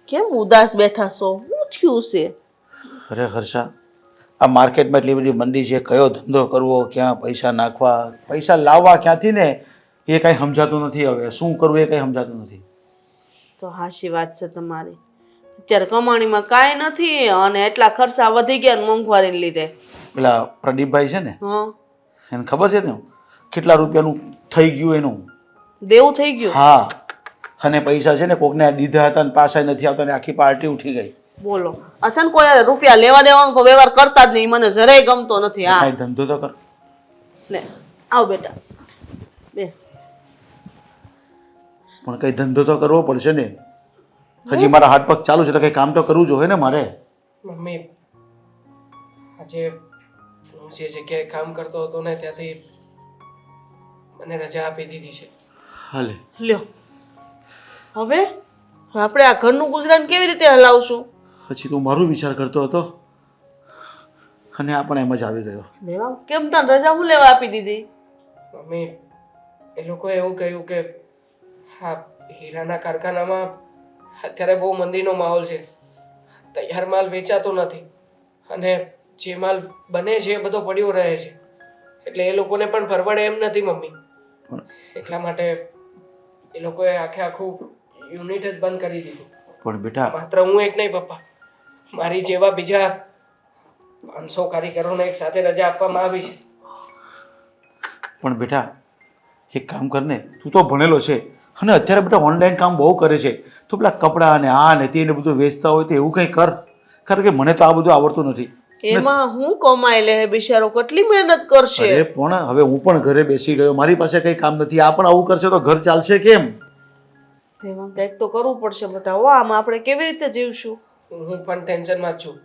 કેમ ઉદાસ બેઠા છો? શું થયું છે? અરે હર્ષા, આ માર્કેટમાં એટલી બધી મંદી છે, કયો ધંધો કરવો, ક્યાં પૈસા નાખવા, પૈસા લાવવા ક્યાંથી ને એ કાંઈ સમજાતું નથી. હવે શું કરવું એ કંઈ સમજાતું નથી. તો હાચી વાત છે તમારી. અત્યારે કમાણીમાં કાંઈ નથી અને એટલા ખર્ચા વધી ગયા ને મોંઘવારીને લીધે. પેલા પ્રદીપભાઈ છે ને, હા, એને ખબર છે ને કેટલા રૂપિયાનું થઈ ગયું એનું? દેવું થઈ ગયું. હા, અને પૈસા છે ને કોકને દીધા હતા ને પાછા નથી આવતા ને આખી પાર્ટી ઉઠી ગઈ. બોલો, અચ્છા ને કોઈ રૂપિયા લેવા દેવાનો તો વ્યવહાર કરતા જ નહીં. મને જરાય ગમતો નથી. હા, કાંઈ ધંધો તો કર. લે આવ બેટા, બેસ. પણ કઈ ધંધો તો કરવો પડશે ને. હજી મારા હાથ પગ ચાલુ છે તો કઈ કામ તો કરવું જોઈએ ને મારે. મમ્મી, આજે હું જે જગ્યાએ કામ કરતો હતો ને ત્યાંથી મને રજા આપી દીધી છે. હાલે લ્યો, હવે આપણે આ ઘરનું ગુજરાન કેવી રીતે હલાવશું? પછી તું મારું વિચાર કરતો હતો અને આ પણ એમ જ આવી ગયો. લેવા કેમ તને રજા હું લેવા આપી દીધી? મમ્મી, એ લોકોએ એવું કહ્યું કે હા, હીરાના કારખાનામાં અત્યારે બહુ મંદીનો માહોલ છે, તૈયાર માલ વેચાતો નથી અને જે માલ બને છે એ બધો પડ્યો રહે છે, એટલે એ લોકોને પણ પરવડે એમ નથી મમ્મી. એટલા માટે એ લોકોએ આખું યુનિટ જ બંધ કરી દીધું. પણ બેટા, માત્ર હું એક નહીં પપ્પા, મારી જેવા બીજા 500 કારીગરોને એક સાથે રજા આપવામાં આવી છે. પણ બેટા એક કામ કર ને, તું તો ભણેલો છે અને અત્યારે બેટા ઓનલાઈન કામ બહુ કરે છે, તો પેલા કપડાં ને આ ને તે ને બધું વેચતા હોય તો એવું કંઈ કર. કારણ કે મને તો આ બધું આવડતું નથી. એમાં હું કમાઈ લે બિચારો, કેટલી મહેનત કરશે. અરે પણ હવે હું પણ ઘરે બેસી ગયો, મારી પાસે કંઈ કામ નથી, આ પણ આવું કરશે તો ઘર ચાલશે કેમ? એમાં કંઈક તો કરવું પડશે બેટા. હો, આમાં આપણે કેવી રીતે જીવશું? હું પણ ટેન્શનમાં જ છું.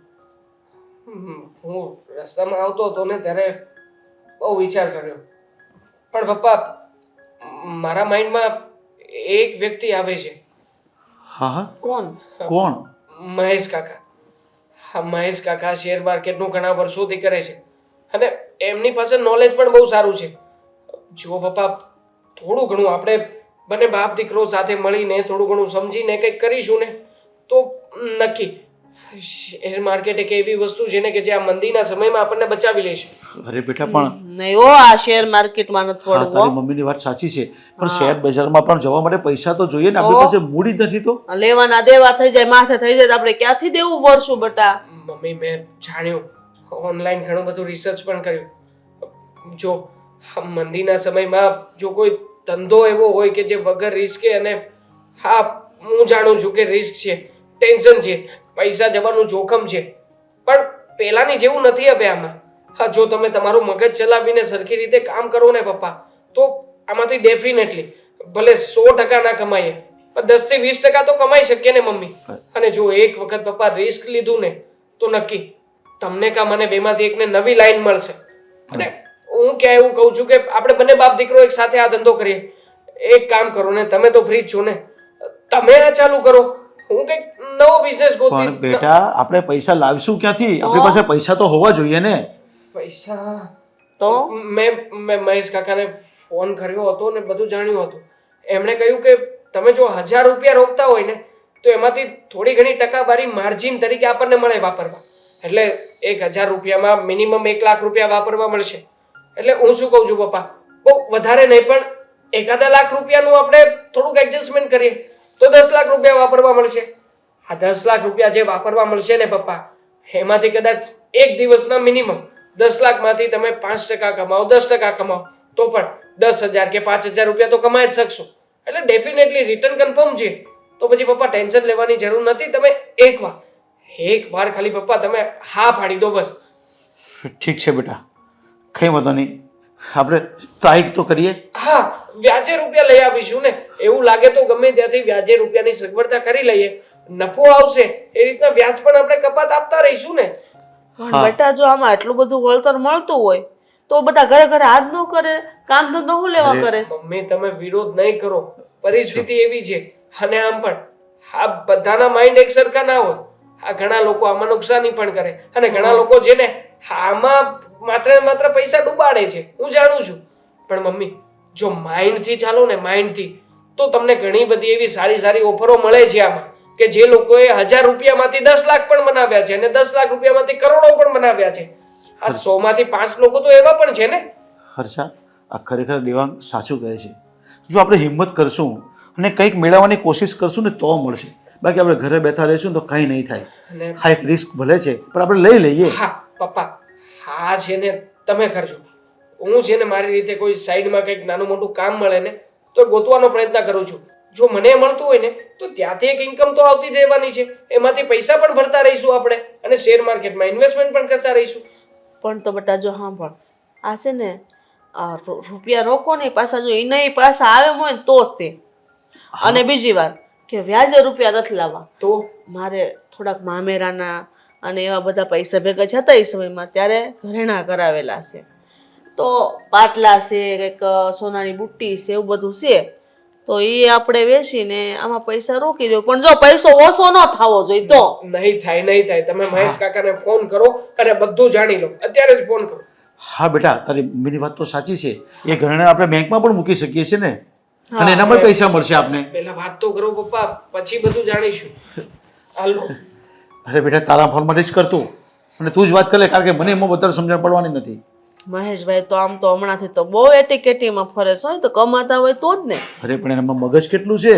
હું રસ્તામાં આવતો હતો ને ત્યારે બહુ વિચાર કર્યો, પણ પપ્પા મારા માઇન્ડમાં એક વ્યક્તિ આવે છે. હા હા, કોણ? કોણ? મહેશ કાકા. હા, મહેશ કાકા શેર માર્કેટનું ઘણા વર્ષોથી કરે છે અને એમની પાસે નોલેજ પણ બહુ સારું છે. જુઓ પપ્પા, થોડું ઘણું આપણે બંને બાપ દીકરો સાથે મળીને થોડું ઘણું સમજીને કંઈક કરીશું ને તો નક્કી. શેર માર્કેટ એક એવી વસ્તુ છે ને કે જે આ મંદીના સમયમાં આપણને બચાવી લેશે. અરે બેટા પણ નહીં હો, આ શેર માર્કેટમાં નથી હા, પડવું. તારી મમ્મીની વાત સાચી છે, પણ શેર બજારમાં પણ જવા માટે પૈસા તો જોઈએ ને. આપણી પાસે મૂડી જ નથી તો લેવાના દેવા થઈ જાય, માથે થઈ જાય તો આપણે ક્યાંથી દેવું ભરશું બેટા? મમ્મી, મેં જાણ્યું, ઓનલાઈન ઘણું બધું રિસર્ચ પણ કર્યું. જો મંદીના સમયમાં જો કોઈ ધંધો એવો હોય કે જે વગર રિસ્કે, અને હા હું જાણું છું કે રિસ્ક છે, ટેન્શન છે, પૈસા જવાનું જોખમ છે, પણ પહેલાની જેવું નથી હવે આમાં. હા, જો તમે તમારું મગજ ચલાવીને સરખી રીતે કામ કરો ને પપ્પા, તો આમાંથી ડેફિનેટલી ભલે 100% ના કમાઈએ પણ 10 થી 20% તો કમાઈ શકીએ ને મમ્મી. અને જો એક વખત પપ્પા રિસ્ક લીધું ને તો નક્કી તમને કા મને બેમાંથી એકને નવી લાઈન મળશે. અને હું ક્યાં એવું કહું છું કે આપણે બંને બાપ દીકરો એક સાથે આ ધંધો કરીએ. એક કામ કરો ને, તમે તો ફ્રી જ છો ને, તમે આ ચાલુ કરો, હું કંઈક નવો બિઝનેસ ગોતી. પણ બેટા આપણે પૈસા લાવીશું ક્યાંથી? આપણી પાસે પૈસા તો હોવા જોઈએ ને. પૈસા તો મેં મહેશ કાકાને ફોન કર્યો હતો ને બધું જાણ્યું હતું. એમણે કહ્યું કે તમે જો 1000 રૂપિયા રોકતા હોય ને તો એમાંથી થોડી ઘણી ટકાવારી માર્જિન તરીકે આપણને મળે વાપરવા. એટલે 1000 રૂપિયામાં મિનિમમ 1 લાખ રૂપિયા વાપરવા મળશે. એટલે હું શું કહું છું પપ્પા, બહુ વધારે નહીં પણ 1 લાખ રૂપિયાનું આપણે થોડુંક એડજસ્ટમેન્ટ કરીએ તો 10 લાખ રૂપિયા વાપરવા મળશે. આ 10 લાખ રૂપિયા જે વાપરવા મળશે ને પપ્પા, એમાંથી કદાચ એક દિવસના મિનિમમ 10 લાખમાંથી તમે 5% કમાઓ, 10% કમાઓ તો પણ 10,000 કે 5,000 રૂપિયા તો કમાઈ જ શકશો. એટલે ડેફિનેટલી રિટર્ન કન્ફર્મ છે. તો પછી પપ્પા ટેન્શન લેવાની જરૂર નથી. તમે એકવાર ખાલી પપ્પા તમે હા પાડી દો બસ. ઠીક છે બેટા, કઈ વાંધો નહીં, આપણે ટ્રાય તો કરીએ. હા, વ્યાજે રૂપિયા લઈ આવીશું ને. એવું લાગે તો ગમે ત્યાંથી વ્યાજે રૂપિયાની સગવડતા કરી લઈએ. નફો આવશે એ રીતના વ્યાજ પણ આપણે કપાત આપતા રહીશું ને. પણ બેટા જો આમાં આટલું બધું વળતર મળતું હોય તો બધા ઘરે ઘરે હાથ ન કરે, કામ ધંધો હું લેવા કરે? મમ્મી, તમે વિરોધ નહીં કરો, પરિસ્થિતિ એવી છે. અને આમ પણ આ બધાના માઇન્ડ એક સરખા ના હોય. આ ઘણા લોકો આમાં નુકસાની પણ કરે અને ઘણા લોકો છે ને આમાં માત્ર ને માત્ર પૈસા ડૂબાડે છે. હું જાણું છું, પણ મમ્મી જો માઇન્ડથી ચાલો ને, માઇન્ડથી, તો તમને ઘણી બધી એવી સારી સારી ઓફરો મળે છે આમાં. કે જે લોકોએ 1000 રૂપિયામાંથી 10 લાખ પણ બનાવ્યા છે અને 10 લાખ રૂપિયામાંથી કરોડો પણ બનાવ્યા છે. આ 100 માંથી 5 લોકો તો એવા પણ છે ને. હર્ષા, આ ખરેખર દેવાંગ સાચું કહે છે. જો આપણે હિંમત કરશું અને કંઈક મેળવવાની કોશિશ કરશું ને તો મળશે. બાકી આપણે ઘરે બેઠા રહીશું ને તો કંઈ નહીં થાય. અને હા, એક રિસ્ક ભલે છે પણ આપણે લઈ લઈએ. હા પપ્પા, હા છે ને તમે કરજો. હું છે ને મારી રીતે કોઈ સાઈડમાં કંઈક નાનું મોટું કામ મળે ને તો ગોતવાનો પ્રયત્ન કરું છું. જો મને મળતું હોય ને તો ત્યાંથી એક ઇન્કમ તો આવતી જ રહેવાની છે. એમાંથી પૈસા પણ ભરતા રહીશું આપણે અને શેર માર્કેટમાં ઇન્વેસ્ટમેન્ટ પણ કરતા રહીશું. પણ તો બેટા જો સાંભળ, આ છે ને આ રૂપિયા રોકો ને પાછા જો એના પાછા આવે હોય ને તો જ તે. અને બીજી વાત કે વ્યાજે રૂપિયા નથી લાવવા. તો મારે થોડાક મામેરાના અને એવા બધા પૈસા ભેગા થતા એ સમયમાં ત્યારે ઘરેણા કરાવેલા છે. તો પાટલા છે, કંઈક સોનાની બુટ્ટી છે, એવું બધું છે. તો એ આપણે વેચીને આમાં પૈસા રોકી દો. પણ જો પૈસો ઓછો ન થવો જોઈએ તો. નહીં થાય, નહીં થાય. તમે મહેશ કાકાને ફોન કરો અને બધું જાણી લો. અત્યારે જ ફોન કરો. હા બેટા, તારી મમ્મીની વાત તો સાચી છે. એ ઘરેણા આપણે બેંકમાં પણ મૂકી શકીએ છીએ ને, હા, અને એના પણ પૈસા મળશે આપને. પહેલા વાત તો કરો પપ્પા, પછી બધું જાણીશું. હાલો. અરે બેટા, તારા ફોન માટે જ કરતું અને તું જ વાત કરે, કારણ કે મને એમાં વધારે સમજણ પડવાની નથી. મહેશભાઈ તો આમ તો હમણાંથી તો બહુ એટીકેટીમાં ફરે છે. તો કમાતા હોય તો જ ને. અરે પણ એનામાં મગજ કેટલું છે.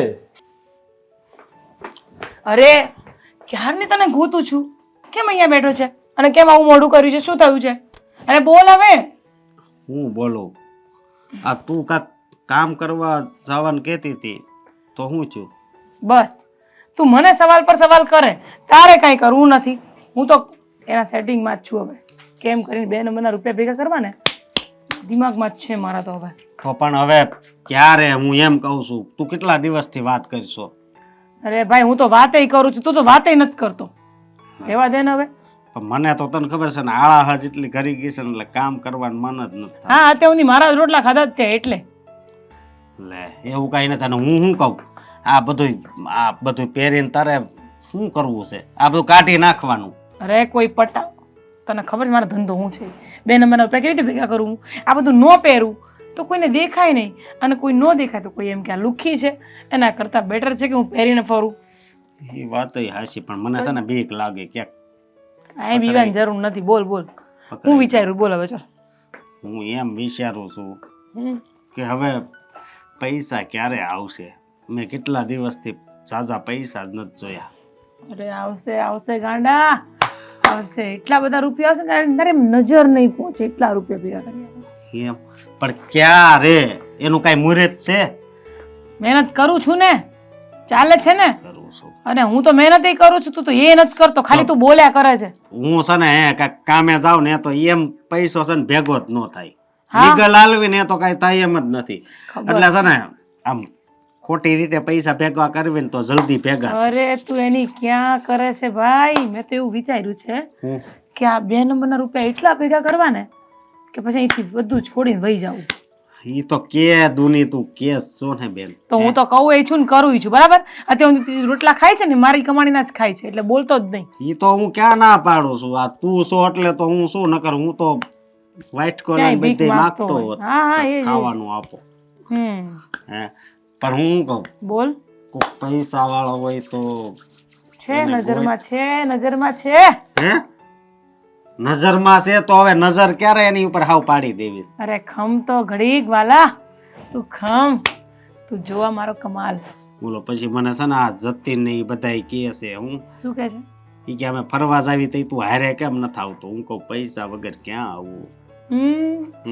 અરે ક્યારની તને ગોતું છું, કેમ અહીંયા બેઠો છે અને કેમ આવું મોડું કર્યું છે? શું થયું છે? અરે બોલ હવે. હું બોલું? આ તું કાંક કામ કરવા જવાનું કહેતી હતી તો હું છું? બસ તું મને સવાલ પર સવાલ કરે, તારે કાંઈ કરવું નથી. હું તો એના સેટિંગમાં જ છું. હવે કેમ કરીને 2 નંબરના રૂપિયા ભેગા કરવા ને દિમાગમાં જ છે મારા તો. હવે તો પણ હવે ક્યારે? હું એમ કહું છું, તું કેટલા દિવસથી વાત કરશો? અરે ભાઈ, હું તો વાતેય કરું છું, તું તો વાતેય નથી કરતો. એવા દે ને હવે. પણ મને તો તને ખબર છે ને, આળા હજ એટલી કરી ગઈ છે ને, એટલે કામ કરવાનું મન જ નથી થતું. હા, અત્યાર સુધી મારા જ રોટલા ખાધા જ ત્યાં એટલે. લે એવું કાંઈ નથી. અને હું શું કહું, આ બધું પહેરીને તારે શું કરવું છે? આ બધું કાઢી નાખવાનું. અરે કોઈ પટા, તને ખબર છે મારો ધંધો શું છે? 2 નંબરના રૂપિયા કેવી રીતે ભેગા કરું? આ બધું ન પહેરું તો કોઈને દેખાય નહીં, અને કોઈ ન દેખાય તો કોઈ એમ કે આ લુખી છે. એના કરતાં બેટર છે કે હું પહેરીને ફરું. એ વાત હાચી, પણ મને છે ને બીક લાગે ક્યાંક. આ બીવાની જરૂર નથી. બોલ બોલ, હું વિચાર્યું? બોલ હવે. ચાલ, હું એમ વિચારું છું હમ. કે હવે પૈસા ક્યારે આવશે? મેં કેટલા દિવસથી ઝાઝા પૈસા જ નથી જોયા. અરે આવશે આવશે ગાંડા, આવશે. એટલા બધા રૂપિયા આવશે કે તારે નજર નહીં પહોંચે એટલા રૂપિયા ભેગા કર્યા. એમ પણ ક્યારે? એનું કાંઈ મુહૂર્ત છે? મહેનત કરું છું ને, ચાલે છે ને. કરું છું. અને હું તો મહેનત કરું છું, તું તો એ નથી કરતો, ખાલી તું બોલ્યા કરે છે. હું છે ને કાંઈક કામે જાઉં ને તો એમ પૈસો છે ને ભેગો જ ન થાય. હા. લીગલ આલવી ને તો કાંઈ થાય એમ જ નથી. ખબર. એટલે છે ને આમ ખોટી રીતે પૈસા ભેગા કરવી ને તો જલ્દી ભેગા. અરે તું એની ક્યાં કરે છે ભાઈ? મેં તો એવું વિચાર્યું છે હું કે આ 2 નંબરના રૂપિયા એટલા ભેગા કરવા ને કે પછી અહીંથી બધું છોડીને વહી જાઉં. ઈ તો કે દુની તું કે છો ને બેન. તો હું તો કહું એ છું ને કરું છું, બરાબર? અત્યારે હું રોટલા ખાય છે ને મારી કમાણીના જ ખાય છે, એટલે બોલતો જ નહીં. ઈ તો હું ક્યાં ના પાડું છું. આ તું છો એટલે તો હું શું ન કરું. હું તો વાઈટ કોલર ક્યાંય ભીખ બધે માંગતો માંગતો હોય. હોત. હા હા, એ જ, એ જ. ખાવાનું આપો. હે પણ હું કહું, બોલ. કોક પૈસા વાળો હોય તો છે એને નજરમાં, છે નજરમાં, છે. હે નજરમાં છે તો હવે નજર ક્યારે એની ઉપર હાવ પાડી દેવી? અરે ખમ તો ઘડીક વાલા, તું ખમ, તું જોવા મારો કમાલ. બોલો પછી મને છે ને આ જતીન ને ઈ બધાય કહે છે. હું શું કહે છે? ઈ કે અમે ફરવા જાવી તઈ તું હારે કેમ નથી આવતો? હું કહું પૈસા વગર ક્યાં આવું?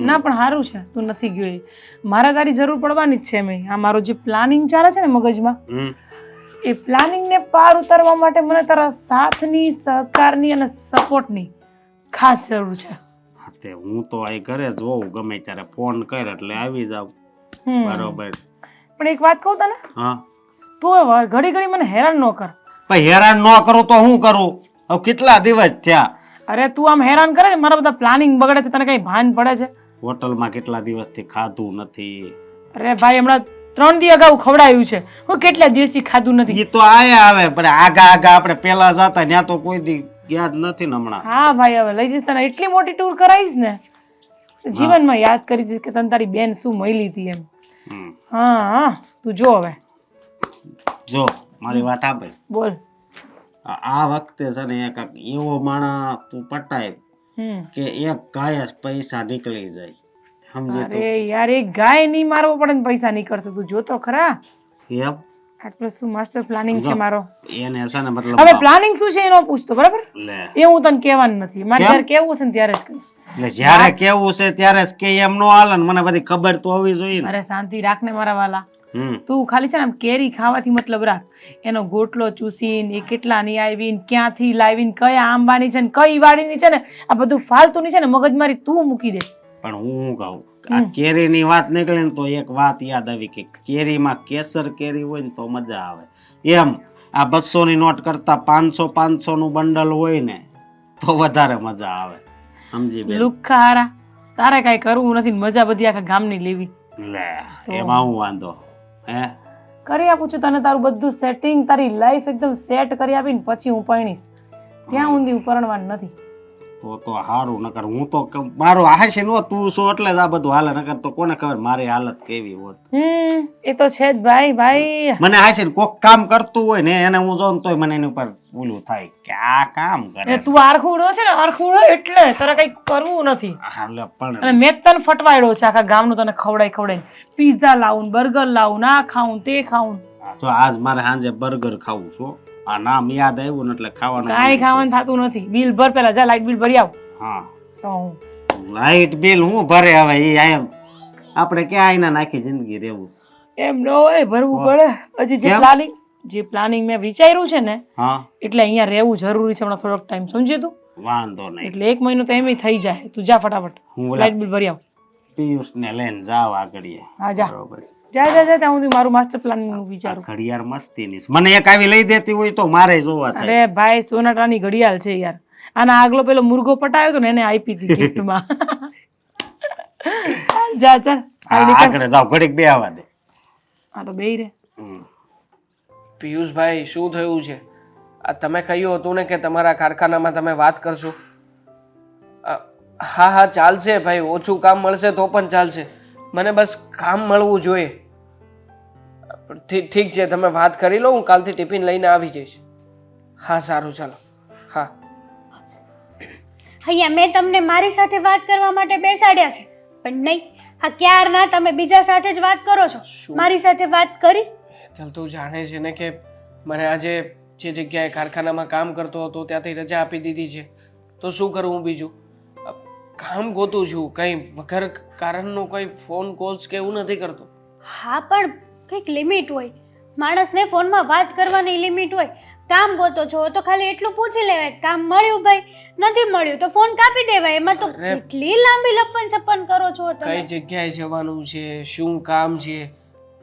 ના પણ સારું છે તું નથી ગયો. એ મારા તારી જરૂર પડવાની જ છે. મેં આ મારો જે પ્લાનિંગ ચાલે છે ને મગજમાં, એ પ્લાનિંગ ને પાર ઉતારવા માટે મને તારા સાથની, સહકારની અને સપોર્ટની ખાસ જરૂર છે. હા તે હું તો આ ઘરે જોઉં, ગમે ત્યારે ફોન કર એટલે આવી જાવ. બરોબર. પણ એક વાત કહું તને, હા તું હવે ઘડી ઘડી મને હેરાન ન કર. પણ હેરાન ન કરું તો હું કરું? હવે કેટલા દિવસ થયા? અરે તું આમ હેરાન કરે છે, મારા બધા પ્લાનિંગ બગડે છે, તને કઈ ભાન પડે છે? હોટલમાં કેટલા દિવસથી ખાધું નથી. અરે ભાઈ હમણાં 3 દી અગાઉ ખવડાવ્યું છે. હું કેટલા દિવસથી ખાધું નથી. ઈ તો આયા આવે પણ આગા આપણે પેલા જતા ત્યાં તો કોઈ દી યાદ નથી ને હમણાં. હા ભાઈ, હવે લઈ જઈશ તને. એટલી મોટી ટૂર કરાવીશ ને, જીવનમાં યાદ કરી દઈશ કે તને તારી બેન શું મળી હતી એમ. હા હા, તું જો હવે. જો મારી વાત સાંભળ. બોલ. આ વખતે છે ને એક એવો માણસ તું પટાય હમ કે એક ગાય જ પૈસા નીકળી જાય, સમજી તું? અરે યાર, એક ગાય નહીં મારવો પડે ને પૈસા નીકળશે. તું જોતો ખરા એમ આટલું શું માસ્ટર પ્લાનિંગ છે જો. મારો. એને છે ને મતલબ હવે પ્લાનિંગ શું છે એનો પૂછતો, બરાબર? લે એ હું તને કહેવાનું નથી. મારે કેમ? જ્યારે કેવું છે ને ત્યારે જ કહીશ. એટલે જ્યારે કેવું છે ત્યારે જ કે એમ નો હાલે ને, મને બધી ખબર તો હોવી જોઈએ ને. અરે શાંતિ રાખ ને મારા વાલા. હમ તું ખાલી છે ને આમ કેરી ખાવાથી મતલબ રાખ. એનો ગોટલો ચૂસીને એ કેટલાની આવીને ક્યાંથી લાવીને કયા આંબાની છે ને કઈ વાડીની છે ને આ બધું ફાલતુની છે ને મગજમારી તું મૂકી દે. પણ હું કહું, આ કેરીની વાત નીકળી ને તો એક વાત યાદ આવી કે કેરીમાં કેસર કેરી હોય ને તો મજા આવે. એમ આ 200 ની નોટ કરતા 500 નું બંડલ હોય ને તો વધારે મજા આવે, સમજી બેન? લુખ્ખા હારા, તારે કાંઈ કરવું નથી ને મજા બધી આખા ગામની લેવી. લે એમાં હું વાંધો હે? કરી આપું છું તને તારું બધું સેટિંગ, તારી લાઈફ એકદમ સેટ કરી આપીને પછી હું પરણીશ. ત્યાં ઊંધી હું પરણવાની નથી. તો હારું, નકર હું તો મારું હાશે નો તું છો એટલે જ આ બધું હાલે, નકર તો કોને ખબર મારી હાલત કેવી હોત. એ તો છે જ ભાઈ. મને હાશે ને કોક કામ કરતું હોય ને એને હું જોઉં તોય મને એની ઉપર ઓલું થાય કે આ કામ કરે. તું આરખુડો છે ને, આરખુડો એટલે તારે કઈ કરવું નથી. હાલે પણ અને મેં તને ફટવાડ્યો છે આખા ગામનું, તને ખવડાઈ પીઝા લાવું, બર્ગર લાવું, આ ખાવું તે ખાવું. તો આજ મારે સાંજે બર્ગર ખાવું છું. આ નામ યાદ આવ્યું ને એટલે ખાવાનું. કાંઈ ખાવાનું થતું નથી. બિલ ભર, પેલા જા લાઈટ બિલ ભરી આવ. હા, તો હું લાઈટ બિલ હું ભરે હવે એ આપણે ક્યાં આઈના નાખી જિંદગી રહેવું. એમ ન હોય, ભરવું પડે. હજી જે પ્લાનિંગ મેં વિચાર્યું છે ને હા એટલે અહીંયા રહેવું જરૂરી છે હમણાં થોડોક ટાઈમ, સમજી તું? વાંધો નહીં. એટલે 1 મહિનો તો એમ થઈ જાય. તું જા ફટાફટ હું ઓલા લાઈટ બિલ ભરી આવ. પિયુષ ને લઈને જાવ આગળ. હા જા બરોબર. જા ત્યાં સુધી મારું માસ્ટર પ્લાનિંગ નું વિચારું. ઘડિયાળ મસ્તી ની મને એક આવી લઈ દેતી હોય તો મારે જોવા થાય. અરે ભાઈ, સોનાટાની ઘડિયાળ છે યાર. આના આગલો પેલો મુર્ગો પટાયો તો ને એને આપી હતી ગિફ્ટમાં. જા ચાલ આગળ જાવ, ઘડીક બે આવવા દે. હા તો બેહી રે. પિયુષભાઈ, શું થયું છે? આ તમે કહ્યું હતું ને કે તમારા કારખાનામાં તમે વાત કરશો. હા હા ચાલશે ભાઈ, ઓછું કામ મળશે તો પણ ચાલશે. મને બસ કામ મળવું જોઈએ. ઠીક છે, તમે વાત કરી લો, હું કાલથી ટિફિન લઈને આવી જઈશ. હા સારું, ચાલો. હા અહીંયા મેં તમને મારી સાથે વાત કરવા માટે બેસાડ્યા છે, પણ નહીં, હા ક્યારના તમે બીજા સાથે જ વાત કરો છો. મારી સાથે વાત કરી? ચાલ, તું જાણે છે ને કે મને આજે જે જગ્યાએ કારખાનામાં કામ કરતો હતો ત્યાંથી રજા આપી દીધી છે. તો શું કરું હું બીજું? કામ ગોતું છું, કંઈ વગર કારણનું કોઈ ફોન કોલ્સ કે એવું નથી કરતો. હા પણ કંઈક લિમિટ હોય. માણસને ફોનમાં વાત કરવાની લિમિટ હોય. કામ ગોતો છો તો ખાલી એટલું પૂછી લેવાય, કામ મળ્યું ભાઈ, નથી મળ્યું તો ફોન કાપી દેવાય. એમાં તો કેટલી લાંબી લપન છપ્પન કરો છો તમે. કઈ જગ્યાએ જવાનું છે, શું કામ છે?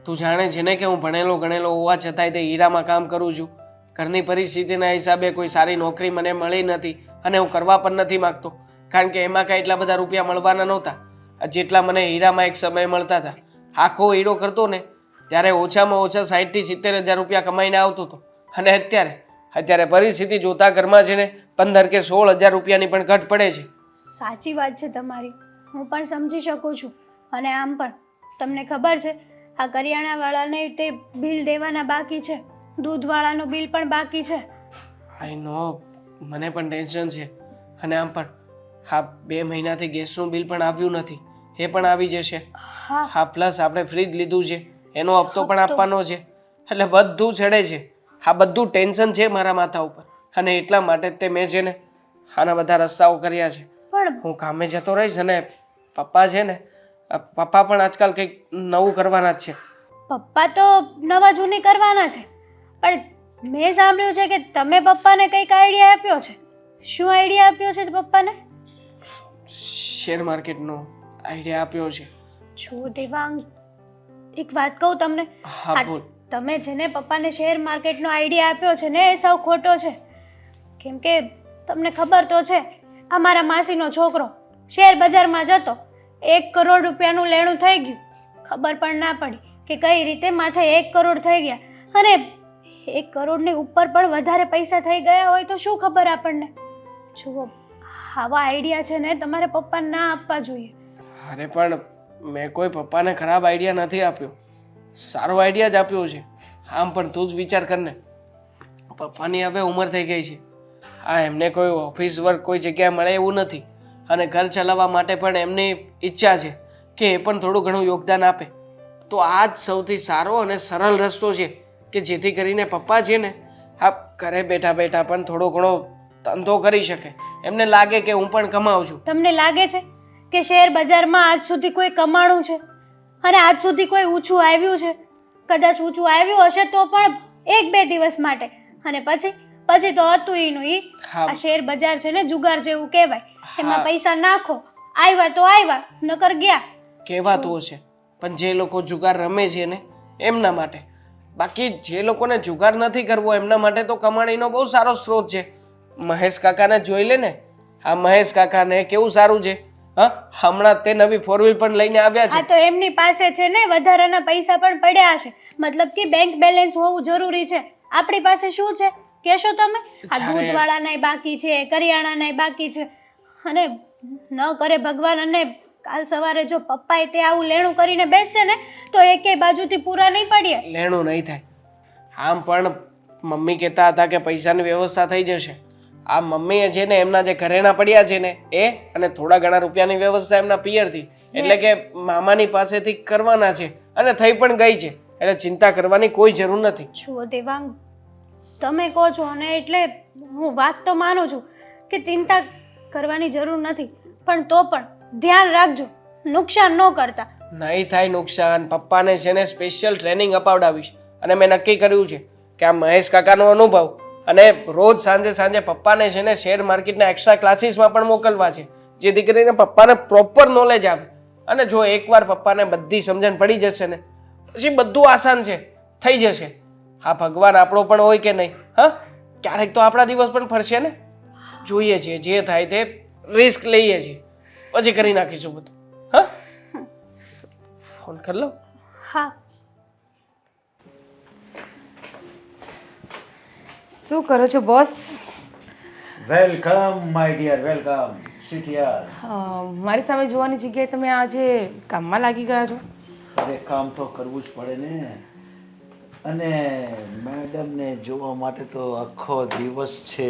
તું જાણે છે ને કે હું ભણેલો ગણેલો હોવા છતાંય તે હીરામાં કામ કરું છું. ઘરની પરિસ્થિતિના હિસાબે કોઈ સારી નોકરી મને મળી નથી અને હું કરવા પણ નથી માગતો, કારણ કે એમાં કાંઈ એટલા બધા રૂપિયા મળવાના નહોતા જેટલા મને હીરામાં એક સમય મળતા હતા. આખો હીરો કરતો ને ત્યારે ઓછામાં ઓછા 60 થી 70 હજાર રૂપિયા કમાઈને આવતો હતો, અને અત્યારે પરિસ્થિતિ જોતા ઘરમાં છે ને 15 કે 16 હજાર રૂપિયાની પણ ઘટ પડે છે. સાચી વાત છે તમારી, હું પણ સમજી શકું છું. અને આમ પણ તમને ખબર છે, આ કરિયાણાવાળાને તે બિલ દેવાના બાકી છે, દૂધવાળાનું બિલ પણ બાકી છે. આઈ નો, મને પણ ટેન્શન છે. અને આમ પણ હા 2 મહિનાથી ગેસનું બિલ પણ આવ્યું નથી, એ પણ આવી જશે. હા પ્લસ આપણે ફ્રીજ લીધું છે, એનો હપ્તો પણ આપવાનો છે. એટલે બધું ચડે છે. આ બધું ટેન્શન છે મારા માથા ઉપર, અને એટલા માટે જ તે મેં છે ને આના બધા રસ્તાઓ કર્યા છે. પણ હું કામે જતો રહીશ અને પપ્પા છે ને, પપ્પા પણ આજકાલ કંઈક નવું કરવાના જ છે. પપ્પા તો નવા જૂની કરવાના છે, પણ મેં સાંભળ્યું છે કે તમે પપ્પાને કંઈક આઈડિયા આપ્યો છે. શું આઈડિયા આપ્યો છે પપ્પાને? શેર માર્કેટનો આઈડિયા આપ્યો છે. જો દેવાંગ, એક વાત કહું તમને, હા બોલ. તમે જેને પપ્પાને શેર માર્કેટનો આઈડિયા આપ્યો છે ને એ સાવ ખોટો છે. કેમ કે તમને ખબર તો છે, અમારા માસીનો છોકરો શેર બજારમાં જતો, 1 કરોડ રૂપિયાનું લેણું થઈ ગયું, ખબર પણ ના પડી કે કઈ રીતે માથે 1 કરોડ થઈ ગયા. અને 1 કરોડની ઉપર પણ વધારે પૈસા થઈ ગયા હોય તો શું ખબર આપણને. જુઓ, આવા આઈડિયા છે ને તમારે પપ્પાને ના આપવા જોઈએ. અરે પણ મેં કોઈ પપ્પાને ખરાબ આઈડિયા નથી આપ્યો, સારો આઈડિયા જ આપ્યો છે. આમ પણ તું જ વિચાર કર ને, પપ્પાની હવે ઉંમર થઈ ગઈ છે. હા, એમને કોઈ ઓફિસ વર્ક કોઈ જગ્યાએ મળે એવું નથી, અને ઘર ચલાવવા માટે પણ એમની ઈચ્છા છે કે એ પણ થોડું ઘણું યોગદાન આપે. તો આ જ સૌથી સારો અને સરળ રસ્તો છે કે જેથી કરીને પપ્પા છે ને હા ઘરે બેઠા બેઠા પણ થોડો ઘણો ધંધો કરી શકે. એમને લાગે કે હું પણ કમાઉં છું. તમને લાગે છે કે શેર બજારમાં આજ સુધી કોઈ કમાણું છે અને આજ સુધી કોઈ ઊંચું આવ્યું છે? કદાચ ઊંચું આવ્યું હશે તો પણ 1-2 દિવસ માટે, અને પછી તો હતું ઈનું ઈ. હા. આ શેર બજાર છે ને જુગાર જેવું કહેવાય. એમાં હા. પૈસા નાખો, આવ્યા તો આવ્યા, નકર ગયા. કહેવાતું હશે, પણ જે લોકો જુગાર રમે છે ને એમના માટે. બાકી જે લોકોને જુગાર નથી કરવો એમના માટે તો કમાણીનો બહુ સારો સ્ત્રોત છે. મહેશ કાકાને જોઈ લે ને. આ મહેશ કાકાને કેવું સારું છે. હા, હમણાં તે નવી 4 વ્હીલ પણ લઈને આવ્યા હા છે. તો એમની પાસે છે ને વધારાના પૈસા પણ પડ્યા છે. મતલબ કે બેંક બેલેન્સ હોવું જરૂરી છે. આપણી પાસે શું છે કહેશો તમે? આ જ્યારે- દૂધવાળાનાય બાકી છે, કરિયાણાનાય બાકી છે, અને ન કરે ભગવાન અને કાલ સવારે જો પપ્પાએ તે આવું લેણું કરીને બેસશે ને તો એકેય બાજુથી પૂરા નહીં પડીએ. લેણું નહીં થાય. આમ પણ મમ્મી કહેતા હતા કે પૈસાની વ્યવસ્થા થઈ જશે. આ મમ્મીએ છે ને એમના જે ઘરેણા પડ્યા છે ને એ અને થોડા ઘણા રૂપિયાની વ્યવસ્થા એમના પિયરથી એટલે કે મામાની પાસેથી કરવાના છે, અને થઈ પણ ગઈ છે. એટલે ચિંતા કરવાની કોઈ જરૂર નથી. જુઓ દેવાંગ, તમે કહો છો અને એટલે હું વાત તો માનું છું કે ચિંતા કરવાની જરૂર નથી, પણ તો પણ ધ્યાન રાખજો, નુકસાન ન કરતા. નહીં થાય નુકસાન. પપ્પાને છે ને સ્પેશિયલ ટ્રેનિંગ અપાવડાવીશ, અને મેં નક્કી કર્યું છે કે આ મહેશ કાકાનો અનુભવ અને રોજ સાંજે સાંજે પપ્પાને છે ને શેર માર્કેટના એક્સ્ટ્રા ક્લાસીસમાં પણ મોકલવા છે, જેથી કરીને પપ્પાને પ્રોપર નોલેજ આવે. અને જો એકવાર પપ્પાને બધી સમજણ પડી જશે ને પછી બધું આસાન છે, થઈ જશે. હા, ભગવાન આપણો પણ હોય કે નહીં? હા, ક્યારેક તો આપણા દિવસ પણ ફરશે ને. જોઈએ છીએ જે થાય તે રિસ્ક લઈએ છીએ, પછી કરી નાખીશું બધું. હા, ફોન કરી લો. હા, શું કરો છો boss? Welcome my dear, welcome. Sit here. મારી સામે જોવાની જગ્યાએ તમે આજે કામમાં લાગી ગયા છો. અરે કામ તો કરવું જ પડે ને, અને મેડમને જોવા માટે તો આખો દિવસ છે.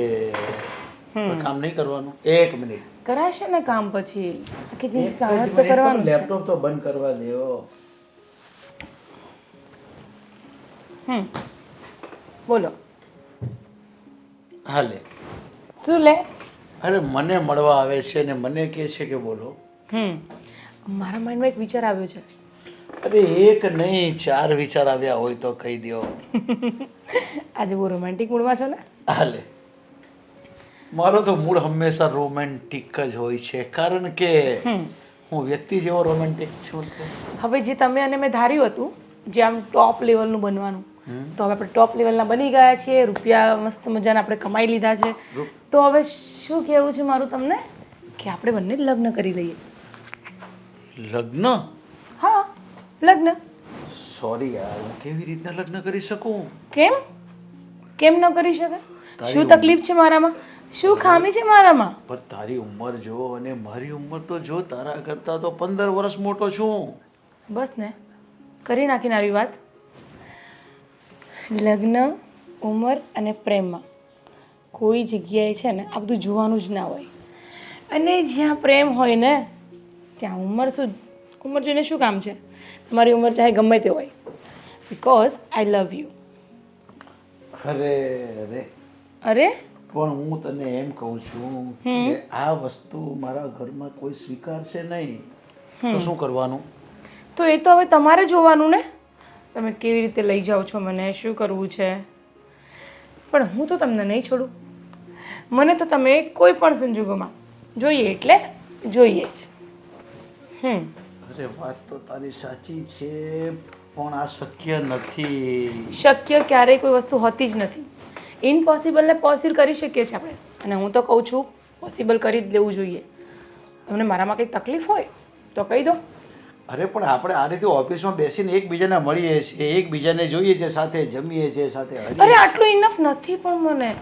પણ કામ નહીં કરવાનું? 1 મિનિટ. કરાશે ને કામ પછી કે જે એક કામ જ જ તો મિનિટ, કરવાનું છે. લેપટોપ તો બંધ કરવા દો. બોલો હાલે. શું લે? અરે મને મળવા આવે છે ને મને કહે છે કે બોલો. મારા માઇન્ડમાં એક વિચાર આવ્યો છે. અરે એક નહીં 4 વિચાર આવ્યા હોય તો કહી દો. આજે બહુ રોમેન્ટિક મૂડમાં છો ને? હાલે. મારો તો મૂડ હંમેશા રોમેન્ટિક જ હોય છે, કારણ કે હું વ્યક્તિ જેવો રોમેન્ટિક છું. હવે જે તમે અને મેં ધાર્યું હતું જે આમ ટોપ લેવલનું બનવાનું, તો હવે આપણે ટોપ લેવલના બની ગયા છીએ. રૂપિયા મસ્ત મજાના આપણે કમાઈ લીધા છે. તો હવે શું કહેવું છે મારું તમને કે આપણે બંને જ લગ્ન કરી લઈએ. લગ્ન? હા, લગ્ન. સોરી યાર, હું કેવી રીતના લગ્ન કરી શકું? કેમ કેમ ન કરી શકે? શું તકલીફ છે મારામાં? શું ખામી છે મારામાં? પણ તારી ઉંમર જો અને મારી ઉંમર તો જો, તારા કરતા તો 15 વર્ષ મોટો છું. બસ ને, કરી નાખીને આવી વાત. લગ્ન, ઉંમર અને પ્રેમમાં કોઈ જગ્યાએ છે ને આ બધું જોવાનું જ ના હોય. અને જ્યાં પ્રેમ હોય ને ત્યાં ઉંમર જોઈને શું કામ છે? તમારી ઉંમર ચાહે ગમે તે હોય, બિકોઝ આઈ લવ યુ. અરે અરે પણ હું તને એમ કહું છું કે આ વસ્તુ મારા ઘરમાં કોઈ સ્વીકારશે નહીં તો શું કરવાનું? તો એ તો હવે તમારે જોવાનું ને, તમે કેવી રીતે લઈ જાઓ છો મને, શું કરવું છે. પણ હું તો તમને નહીં છોડું. મને તો તમે કોઈ પણ સંજોગોમાં જોઈએ એટલે જોઈએ જ. અરે વાત તો તારી સાચી છે, પણ આ શક્ય નથી. શક્ય ક્યારેય કોઈ વસ્તુ હોતી જ નથી. ઇમ્પોસિબલને પોસિબલ કરી શકીએ છીએ આપણે, અને હું તો કહું છું પોસિબલ કરી જ લેવું જોઈએ. તમને મારામાં કંઈક તકલીફ હોય તો કહી દો. અરે પણ આપણે આ રીતે ઓફિસમાં બેસીને એકબીજાને મળીએ છીએ, એકબીજાને જોઈએ છીએ, સાથે જમીએ છીએ, સાથે અરે આટલું ઇનફ નથી, પણ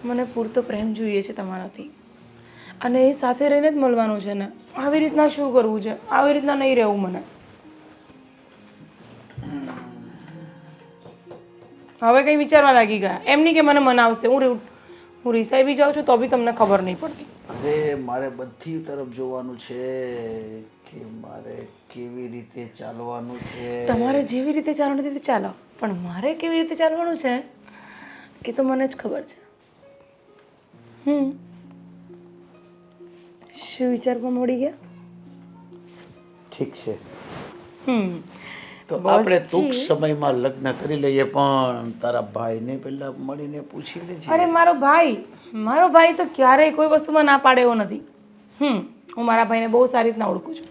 મને પૂરતો પ્રેમ જોઈએ છે તમારાથી, અને એ સાથે રહીને જ મળવાનું છે ને. આવી રીતના શું કરવું છે? આવી રીતના નહીં રહેવું મને. હવે કંઈ વિચારવા લાગી ગયા એમ નહીં કે મને મનાવશે. હું રિસાઈ બી જાઉં છું તો બી તમને ખબર નહીં પડતી. અરે મારે બધી તરફ જોવાનું છે કે મારે કેવી રીતે ચાલવાનું છે. તમારે જેવી રીતે ચાલવાનું રીતે ચાલો, પણ મારે કેવી રીતે ચાલવાનું છે એ તો મને જ ખબર છે. શું વિચારમાં મળી ગયા? ઠીક છે, તો બસ આપણે ટૂંક જી. સમયમાં લગ્ન કરી લઈએ, પણ તારા ભાઈને પહેલા મળીને પૂછી લેજે. અરે મારો ભાઈ તો ક્યારેય કોઈ વસ્તુમાં ના પાડે એવો નથી. હું મારા ભાઈને બહુ સારી રીતના ઓળખું છું,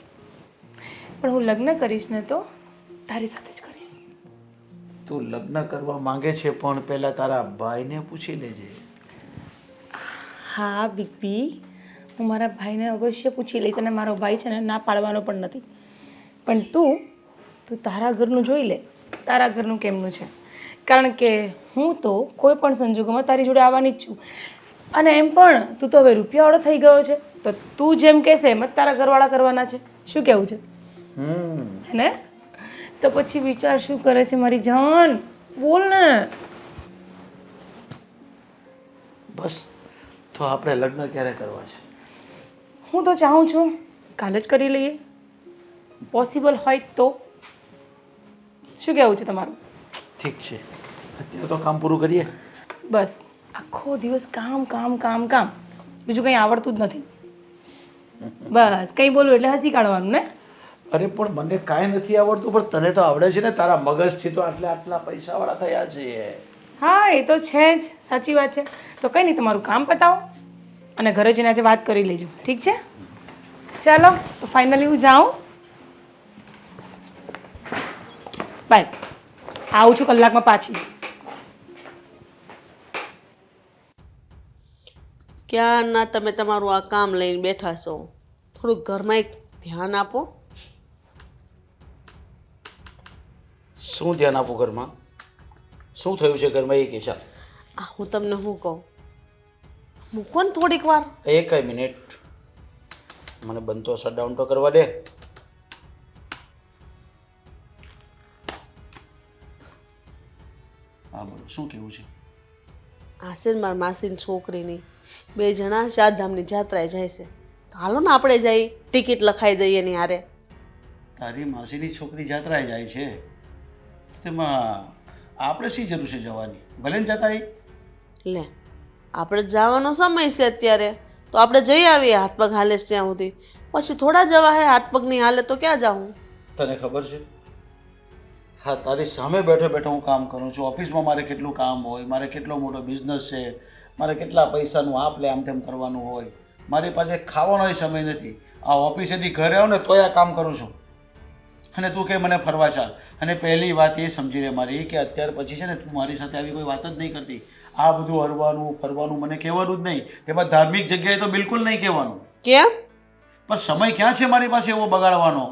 પણ હું લગ્ન કરીશ ને તો તારી સાથે જ કરીશ. તું લગ્ન કરવા માંગે છે, પણ પહેલા તારા ભાઈને પૂછી લેજે. હા બિગ બી, હું મારા ભાઈને અવશ્ય પૂછી લઈશ, અને મારો ભાઈ છે ને ના પાડવાનો પણ નથી. પણ તું તારા ઘરનું જોઈ લે, તારા ઘરનું કેમનું છે. કારણ કે હું તો કોઈ પણ સંજોગોમાં તારી જોડે આવવાની જ છું. અને એમ પણ તું તો હવે રૂપિયાવાળો થઈ ગયો છે, તો તું જેમ કહેશે એમ જ તારા ઘરવાળા કરવાના છે. શું કહેવું છે ને? તો પછી વિચાર શું કરે છે મારી જાન? બોલ ને. બસ, તો આપણે લગ્ન ક્યારે કરવા છે? હું તો ચાહું છું કાલે જ કરી લઈએ, પોસિબલ હોય તો. શું કહેવું છે તમારું? ઠીક છે, અત્યારે તો કામ પૂરું કરીએ. બસ આખો દિવસ કામ કામ કામ કામ, બીજું કંઈ આવડતું જ નથી. બસ કંઈ બોલું એટલે હસી કાઢવાનું ને. અરે પણ મને કાંઈ નથી આવડતું, પણ તને તો આવડે છે ને. તારા મગજથી તો આટલા પૈસાવાળા થયા છે. હા એ તો છે જ, સાચી વાત છે. તો કંઈ નહીં, તમારું કામ પતાવો અને ઘરે જઈને આજે વાત કરી લેજો. ઠીક છે? ચાલો તો ફાઇનલી હું જાઉં. બાય. આવું છું કલાકમાં પાછી. ક્યારના તમે તમારું આ કામ લઈને બેઠા છો, થોડુંક ઘરમાં એક ધ્યાન આપો. શું ધ્યાન આપું ઘરમાં? શું થયું છે ઘરમાં એ કેસા? હું તમને શું કહું, મૂકો ને થોડીક વાર. એક મિનિટ, મને બનતો શટડાઉન તો કરવા દે. હા બોલો, શું કેવું છે? આ છે ને મારા માસીની છોકરીની, 2 જણા ચારધામની જાત્રાએ જાય છે. તો હાલો ને આપણે જઈ ટિકિટ લખાઈ દઈએ ની હારે. તારી માસીની છોકરી જાત્રાએ જાય છે, તેમાં આપણે શી જરૂર છે જવાની? ભલે ને જતા લે, આપણે જવાનો સમય છે અત્યારે, તો આપણે જઈ આવીએ. હાથ પગ હાલે છે ત્યાં સુધી, પછી થોડા જવા હે. હાથ પગની હાલે તો ક્યાં જાઉં? તને ખબર છે? હા, તારી સામે બેઠો બેઠો હું કામ કરું છું. ઓફિસમાં મારે કેટલું કામ હોય, મારે કેટલો મોટો બિઝનેસ છે, મારે કેટલા પૈસાનું આપ લે આમ તેમ કરવાનું હોય. મારી પાસે ખાવાનો સમય નથી. આ ઓફિસેથી ઘરે આવું ને તોય આ કામ કરું છું, અને તું કે મને ફરવા ચાલ. અને પહેલી વાત એ સમજી લે મારી, કે અત્યાર પછી છે ને તું મારી સાથે આવી કોઈ વાત જ નહીં કરતી. આ બધું હરવાનું ફરવાનું મને કહેવાનું જ નહીં. તેમાં ધાર્મિક જગ્યાએ તો બિલકુલ નહીં કહેવાનું. કેમ? પણ સમય ક્યાં છે મારી પાસે એવો બગાડવાનો?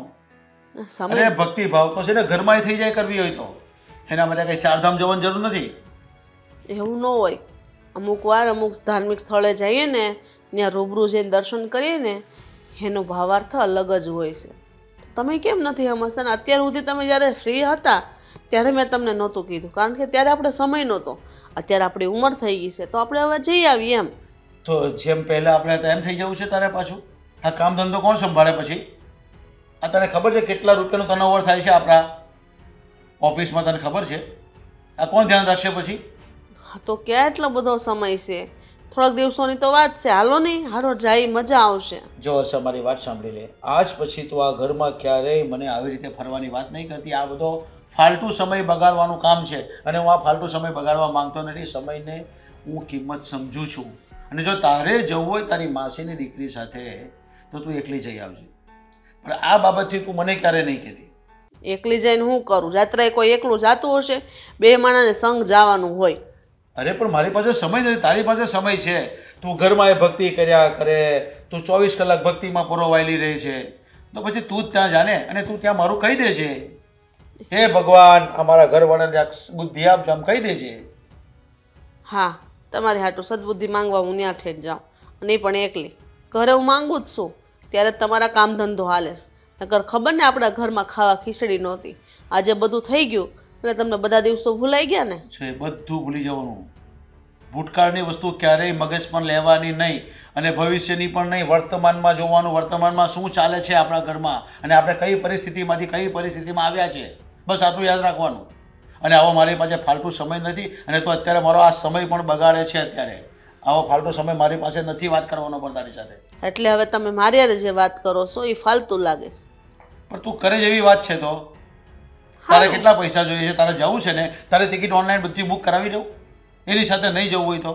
સમય અરે ભક્તિ ભાવ તો છે ને ઘરમાં થઈ જાય કરવી હોય તો. એના માટે કઈ ચારધામ જવાની જરૂર નથી. એવું ન હોય. અમુક વાર અમુક ધાર્મિક સ્થળે જઈએ ને, ત્યાં રૂબરૂ જઈને દર્શન કરીએ ને, એનો ભાવાર્થ અલગ જ હોય છે. તમે કેમ નથી સમજતા? ને અત્યાર સુધી તમે જ્યારે ફ્રી હતા ત્યારે મેં તમને નહોતું કીધું, કારણ કે ત્યારે આપણે સમય નહોતો. અત્યારે આપણી ઉંમર થઈ ગઈ છે, તો આપણે હવે જઈ આવીએ એમ. તો જેમ પહેલાં આપણે હતા એમ થઈ જવું છે તારે પાછું? આ કામ ધંધો કોણ સંભાળે પછી? આ તને ખબર છે કેટલા રૂપિયાનું ટર્નઓવર થાય છે આપણા ઓફિસમાં? તને ખબર છે? આ કોણ ધ્યાન રાખશે પછી? હા, તો ક્યાં એટલો બધો સમય છે? થોડાક દિવસોની તો વાત છે. હાલો નહીં, હારો જાય, મજા આવશે. જો હર્ષા, મારી વાત સાંભળી લે. આજ પછી તું આ ઘરમાં ક્યારેય મને આવી રીતે ફરવાની વાત નહીં કરતી. આ બધો ફાલતુ સમય બગાડવાનું કામ છે, અને હું આ ફાલતુ સમય બગાડવા માંગતો નથી. સમયને હું કિંમત સમજું છું. અને જો તારે જવું હોય તારી માસીની દીકરી સાથે, તો તું એકલી જઈ આવજે. પણ આ બાબતથી તું મને ક્યારે નહીં કહેતી. એકલી જઈને શું કરું? જાત્રાએ કોઈ એકલું જાતું હશે? 2 માણસને સંગ જવાનું હોય. અરે પણ મારી પાસે સમય નથી, તારી પાસે સમય છે. તું ઘરમાં એ ભક્તિ કર્યા કરે, તું 24 કલાક ભક્તિમાં પરોવાયેલી રહે છે, તો પછી તું જ ત્યાં જાને અને તું ત્યાં મારું કહી દે છે, હે ભગવાન અમારા ઘરવાળાને બુદ્ધિ આપજો, આમ કહી દે છે. હા, તમારી હાટું સદબુદ્ધિ માંગવા હું ત્યાં ઠેઠ જાઉં, અને પણ એકલી. ઘરે હું માંગું જ છું, ત્યારે જ તમારા કામ ધંધો હાલે છે. નકર ખબર ને આપણા ઘરમાં ખાવા ખીચડી નહોતી. આજે બધું થઈ ગયું એટલે તમને બધા દિવસો ભૂલાઈ ગયા ને? છે બધું ભૂલી જવાનું. ભૂતકાળની વસ્તુ ક્યારેય મગજમાં લેવાની નહીં અને ભવિષ્યની પણ નહીં. વર્તમાનમાં જોવાનું, વર્તમાનમાં શું ચાલે છે આપણા ઘરમાં અને આપણે કઈ પરિસ્થિતિમાંથી કઈ પરિસ્થિતિમાં આવ્યા છે, બસ આટલું યાદ રાખવાનું. અને આવો મારી પાસે ફાલતુ સમય નથી અને તો અત્યારે મારો આ સમય પણ બગાડે છે. અત્યારે આવો ફાલતુ સમય મારી પાસે નથી વાત કરવાનો પણ તારી સાથે. એટલે હવે તમે મારી હારે જે વાત કરો છો એ ફાલતુ લાગે છે. પણ તું કરે જેવી વાત છે તો તારે કેટલા પૈસા જોઈએ છે? તારે જવું છે ને, તારે ટિકિટ ઓનલાઈન બધી બુક કરાવી દઉં? એની સાથે નહીં જવું હોય તો?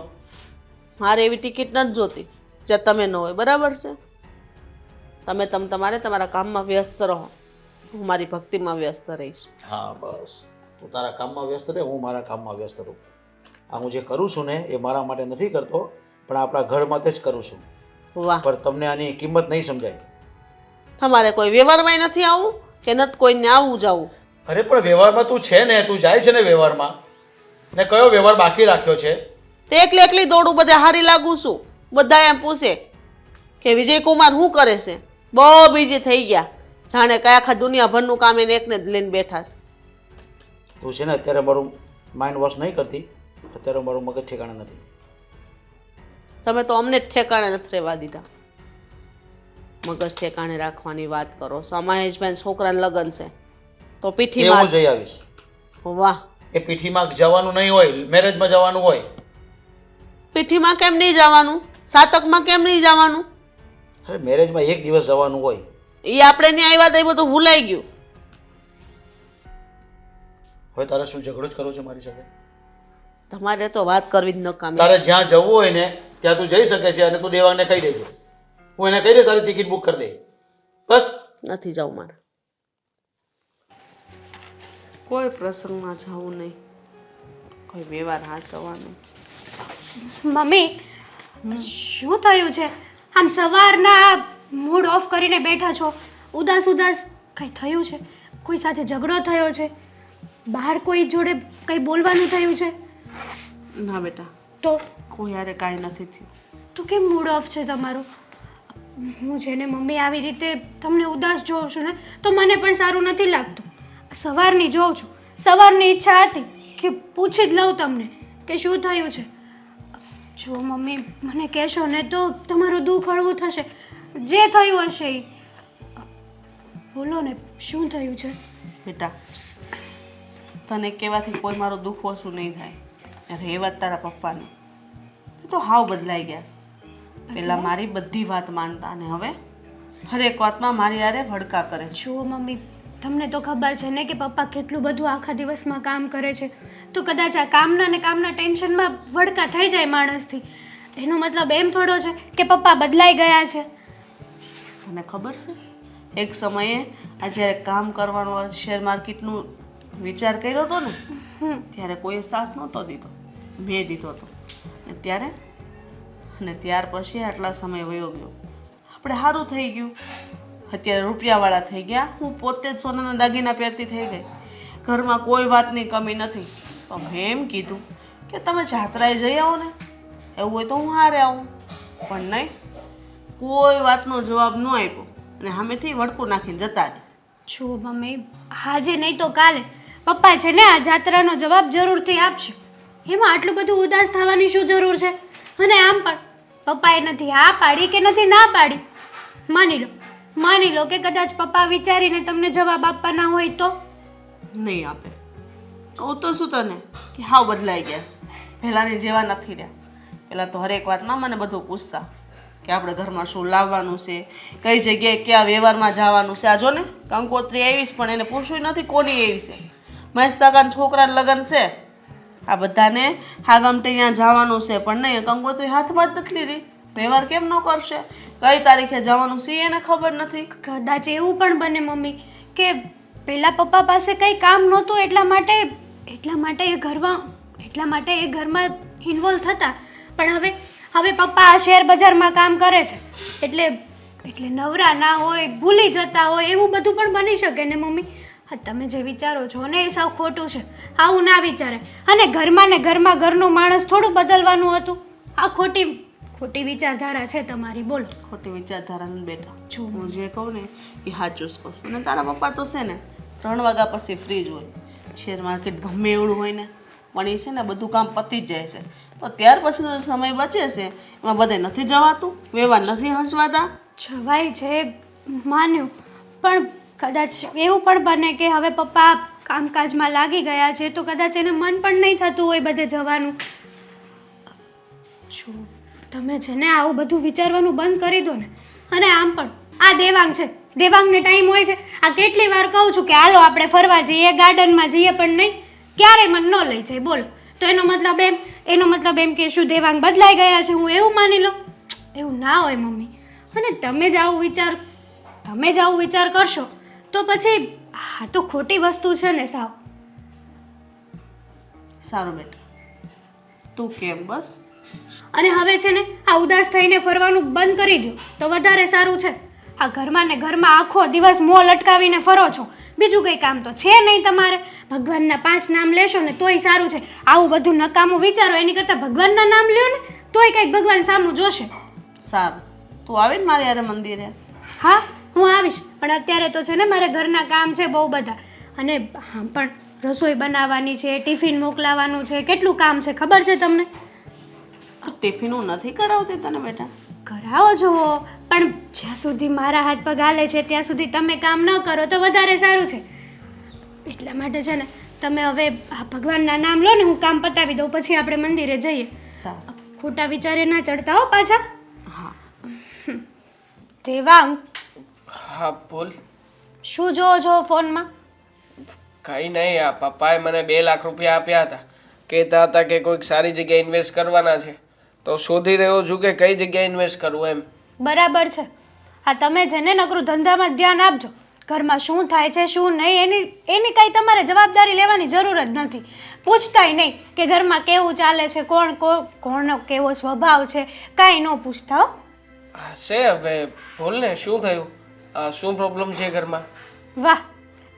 મારે એવી ટિકિટ નથી જોતી જ્યાં તમે ન હોય, બરાબર છે? તમે તમારે તમારા કામમાં વ્યસ્ત રહો, હું મારી ભક્તિમાં વ્યસ્ત રહીશ. હા બસ, તું તારા કામમાં વ્યસ્ત રહે, હું મારા કામમાં વ્યસ્ત રહું. આ હું જે કરું છું ને એ મારા માટે નથી કરતો, પણ આપણા ઘર માટે જ કરું છું. વાહ, પર તમને આની કિંમત નહીં સમજાય. તમારે કોઈ વ્યવહારમાં નથી આવવું કે નથી કોઈને આવવું જવું? અરે પણ વ્યવહારમાં તું છે ને, તું જાય છે ને વ્યવહારમાં, ને કયો વ્યવહાર બાકી રાખ્યો છે? તે એકલી એકલી દોડું, બધે હારી લાગુ છું. બધા એમ પૂછે કે વિજયકુમાર શું કરે છે, બહુ બીજી થઈ ગયા, જાણે કયા આખા દુનિયાભરનું કામ એને એકને જ લઈને બેઠા છે. તું છે ને અત્યારે મારું માઇન્ડ વોશ નહીં કરતી, અત્યારે મારું મગજ ઠેકાણે નથી. તમે તો અમને જ ઠેકાણે નથી રહેવા દીધા. મગજ ઠેકાણે રાખવાની વાત કરો છો. મહેશભાઈ છોકરાને લગ્ન છે તો એ હું પીઠીમાં જઈ આવીશ. વાહ, એ પીઠીમાં જવાનું નહીં હોય, મેરેજમાં જવાનું હોય. પીઠીમાં કેમ નહીં જવાનું? સાતકમાં કેમ નહીં જવાનું? અરે મેરેજમાં એક દિવસ જવાનું હોય. એ આપણે નહીં આવ્યા તો એ બધું ભૂલાઈ ગયું. હવે તારે શું ઝઘડો જ કરવો છે મારી સાથે? તમારે તો વાત કરવી જ નકામી તારે છે. જ્યાં જવું હોય ને ત્યાં તું જઈ શકે છે અને તું દેવાંગને કહી દેજે. હું એને કહી દે તારી ટિકિટ બુક કરી દે. બસ. નથી જવું મારે. કોઈ પ્રસંગમાં જવું નહીં, કોઈ વ્યવહાર હાસવાનો. મમ્મી, શું થયું છે? આમ સવારના મૂડ ઓફ કરીને બેઠા છો, ઉદાસ ઉદાસ. કંઈ થયું છે? કોઈ સાથે ઝઘડો થયો છે? બહાર કોઈ જોડે કંઈ બોલવાનું થયું છે? ના બેટા, તો કોઈ યારે કાંઈ નથી થયું. તો કેમ મૂડ ઓફ છે તમારું? હું છે ને મમ્મી આવી રીતે તમને ઉદાસ જોઉં છું ને તો મને પણ સારું નથી લાગતું. સવારની જોઉં છું, સવારની ઈચ્છા હતી કે પૂછી જ લઉં તમને કે શું થયું છે. જો મમ્મી મને કહેશો ને તો તમારું દુઃખ હળવું થશે. જે થયું હશે એ બોલો ને, શું થયું છે? બેટા, તને કહેવાથી કોઈ મારું દુઃખ ઓછું નહીં થાય. અરે એ વાત તારા પપ્પાની, એ તો હાવ બદલાઈ ગયા છે. પહેલાં મારી બધી વાત માનતા અને હવે હરેક વાતમાં મારી હારે ભડકા કરે છે. જુઓ મમ્મી, તમને તો ખબર છે ને કે પપ્પા કેટલું બધું આખા દિવસમાં કામ કરે છે, તો કદાચ આ કામના ને કામના ટેન્શનમાં વડકા થઈ જાય માણસથી. એનો મતલબ એમ થોડો છે કે પપ્પા બદલાઈ ગયા છે. તને ખબર છે, એક સમયે આ જ્યારે કામ કરવાનો શેર માર્કેટનું વિચાર કર્યો હતો ને ત્યારે કોઈએ સાથ નહોતો દીધો, મેં દીધો હતો. અને ત્યાર પછી આટલા સમય વયો ગયો, આપણે સારું થઈ ગયું. અત્યારે રૂપિયાવાળા થઈ ગયા, હું પોતે જ સોનાના દાગીના પહેરતી થઈ ગઈ, ઘરમાં કોઈ વાતની કમી નથી. તો મેં એમ કીધું કે તમે જાત્રાએ જઈ આવો ને, એવું હોય તો હું હારે આવું. પણ નહીં, કોઈ વાતનો જવાબ ન આપ્યો અને સામેથી વડકું નાખીને જતા રહે. જુઓ મમ્મી, આજે નહીં તો કાલે પપ્પા છે ને આ જાત્રાનો જવાબ જરૂરથી આપશે. એમાં આટલું બધું ઉદાસ થવાની શું જરૂર છે? અને આમ પણ પપ્પાએ નથી હા પાડી કે નથી ના પાડી. માની લો કે કદાચ પપ્પા વિચારીને તમને જવાબ આપવાના હોય તો? નહીં આપે. કહું તો શું તને કે હાવ બદલાઈ ગયા છે, પહેલાંની જેવા નથી રહ્યા. પહેલાં તો હરેક વાતમાં મને બધું પૂછતા કે આપણે ઘરમાં શું લાવવાનું છે, કઈ જગ્યાએ કયા વ્યવહારમાં જવાનું છે. આ જો ને કંકોત્રી આવીશ પણ એને પૂછવું નથી કોની એવી છે. મહેશ કાકાના છોકરાના લગ્ન છે, આ બધાને હા ગમતે ત્યાં જવાનું છે પણ નહીં, કંકોત્રી હાથમાં જ નથી લીધી. વ્યવહાર કેમ ન કરશે? કઈ તારીખે જવાનું છે એને ખબર નથી. કદાચ એવું પણ બને મમ્મી કે પહેલા પપ્પા પાસે કંઈ કામ નહોતું એટલા માટે એ ઘરમાં ઇન્વોલ્વ થતા. પણ હવે પપ્પા આ શેર બજારમાં કામ કરે છે એટલે નવરા ના હોય, ભૂલી જતા હોય, એવું બધું પણ બની શકે ને મમ્મી. હા, તમે જે વિચારો છો ને એ સાવ ખોટું છે. આવું ના વિચારે. અને ઘરમાં ને ઘરમાં ઘરનું માણસ થોડું બદલવાનું હતું. આ ખોટી વિચારધારા છે તમારી. બોલો. ખોટી વિચારધારાને બેટા, હું જે કહું ને એ સાચું જ કહું છું. અને તારા પપ્પા તો છે ને 3 વાગ્યા પછી ફ્રી જ હોય. શેર માર્કેટ ગમે એવડું હોય ને પણ એ છે ને બધું કામ પતી જ જાય છે. તો ત્યાર પછીનો સમય બચે છે એમાં બધે નથી જવાતું, વ્યવહાર નથી હસવાતા. જવાય છે માન્યું, પણ કદાચ એવું પણ બને કે હવે પપ્પા કામકાજમાં લાગી ગયા છે તો કદાચ એને મન પણ નહીં થતું હોય બધે જવાનું. જો તમે છે ને આવું બધું વિચારવાનું બંધ કરી દો ને. અને આમ પણ આ દેવાંગ છે, દેવાંગને ટાઈમ હોય છે. આ કેટલી વાર કહું છું કે હાલો આપણે ફરવા જઈએ, ગાર્ડનમાં જઈએ, પણ નહીં, ક્યારેય મને ન લઈ જાય. બોલો, તો એનો મતલબ એમ કે શું દેવાંગ બદલાઈ ગયા છે, હું એવું માની લઉં? એવું ના હોય મમ્મી. અને તમે જ આવું વિચાર કરશો તો પછી આ તો ખોટી વસ્તુ છે ને સાવ. સારું બેટા, તું કેમ બસ. અને હવે છે ને આ ઉદાસ થઈને ફરવાનું બંધ કરી દો તો વધારે સારું છે. આ ઘરમાં ને ઘરમાં આખો દિવસ મોં લટકાવીને ફરો છો, બીજું કંઈ કામ તો છે નહીં તમારે. ભગવાનના 5 નામ લેશો ને તોય સારું છે. આવું બધું નકામું વિચારો એની કરતાં ભગવાનના નામ લ્યો ને તોય કંઈક ભગવાન સામું જોશે. સારું, તું આવીને મારી યારે મંદિરે. હા, હું આવીશ, પણ અત્યારે તો છે ને મારે ઘરના કામ છે બહુ બધા. અને હા, પણ રસોઈ બનાવવાની છે, ટિફિન મોકલાવાનું છે, કેટલું કામ છે ખબર છે તમને? ટિફિન હું નથી કરાવતી તને બેટા. કરાવો છો, પણ જ્યાં સુધી મારા હાથ પગ હાલે છે ત્યાં સુધી તમે કામ ન કરો તો વધારે સારું છે. એટલા માટે છે ને તમે હવે આ ભગવાનના નામ લો ને, હું કામ પતાવી દઉં, પછી આપણે મંદિરે જઈએ. સારું. ખોટા વિચારે ના ચડતા હો પાછા. હા. દેવાંગ, હા બોલ. શું જોવો છો ફોનમાં? કંઈ નહીં, આ પપ્પાએ મને 2 લાખ રૂપિયા આપ્યા હતા. કહેતા હતા કે કોઈક સારી જગ્યાએ ઇન્વેસ્ટ કરવાના છે, તો શોધી રહ્યો છું કે કઈ જગ્યાએ ઇન્વેસ્ટ કરવું એમ. બરાબર છે. હા, તમે છે ને નકરું ધંધામાં જ ધ્યાન આપજો. ઘરમાં શું થાય છે શું નહીં એની કાંઈ તમારે જવાબદારી લેવાની જરૂર જ નથી. પૂછતાય નહીં કે ઘરમાં કેવું ચાલે છે, કોણનો કેવો સ્વભાવ છે, કાંઈ ન પૂછતા હો. હશે, હવે બોલ ને, શું થયું? શું પ્રોબ્લેમ છે ઘરમાં? વાહ,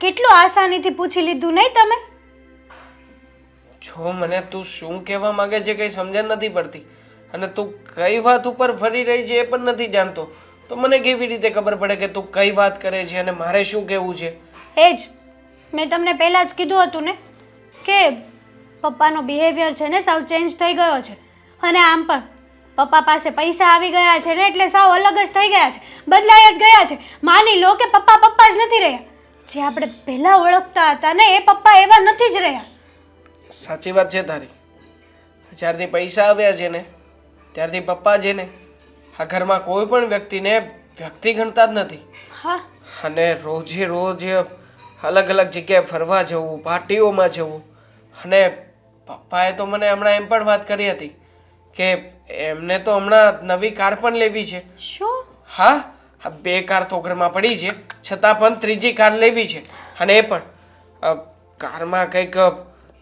કેટલું આસાનીથી પૂછી લીધું નહીં તમે? જો મને તું શું કહેવા માંગે છે કંઈ સમજણ નથી પડતી, અને તું કઈ વાત ઉપર ફરી રહી છે એ પણ નથી જાણતો, તો મને કેવી રીતે ખબર પડે કે તું કઈ વાત કરે છે અને મારે શું કહેવું છે? એ જ મેં તમને પહેલાં જ કીધું હતું ને કે પપ્પાનો બિહેવિયર છે ને સાવ ચેન્જ થઈ ગયો છે. અને આમ પણ પપ્પા પાસે પૈસા આવી ગયા છે ને એટલે સાવ અલગ જ થઈ ગયા છે, બદલાઈ જ ગયા છે. માની લો કે પપ્પા જ નથી રહ્યા. જે આપણે પહેલાં ઓળખતા હતા ને એ પપ્પા એવા નથી જ રહ્યા. સાચી વાત છે તારી. જ્યારથી પૈસા આવ્યા છે ને ત્યારથી પપ્પા છે ને આ ઘરમાં કોઈ પણ વ્યક્તિને વ્યક્તિ ગણતા જ નથી. હા, અને રોજે રોજ અલગ અલગ જગ્યાએ ફરવા જવું, પાર્ટીઓમાં જવું. અને પપ્પાએ તો મને હમણાં એમ પણ વાત કરી હતી કે એમને તો હમણાં નવી કાર પણ લેવી છે. શું? હા, 2 કાર તો ઘરમાં પડી છે, છતાં પણ 3જી કાર લેવી છે. અને એ પણ કારમાં કંઈક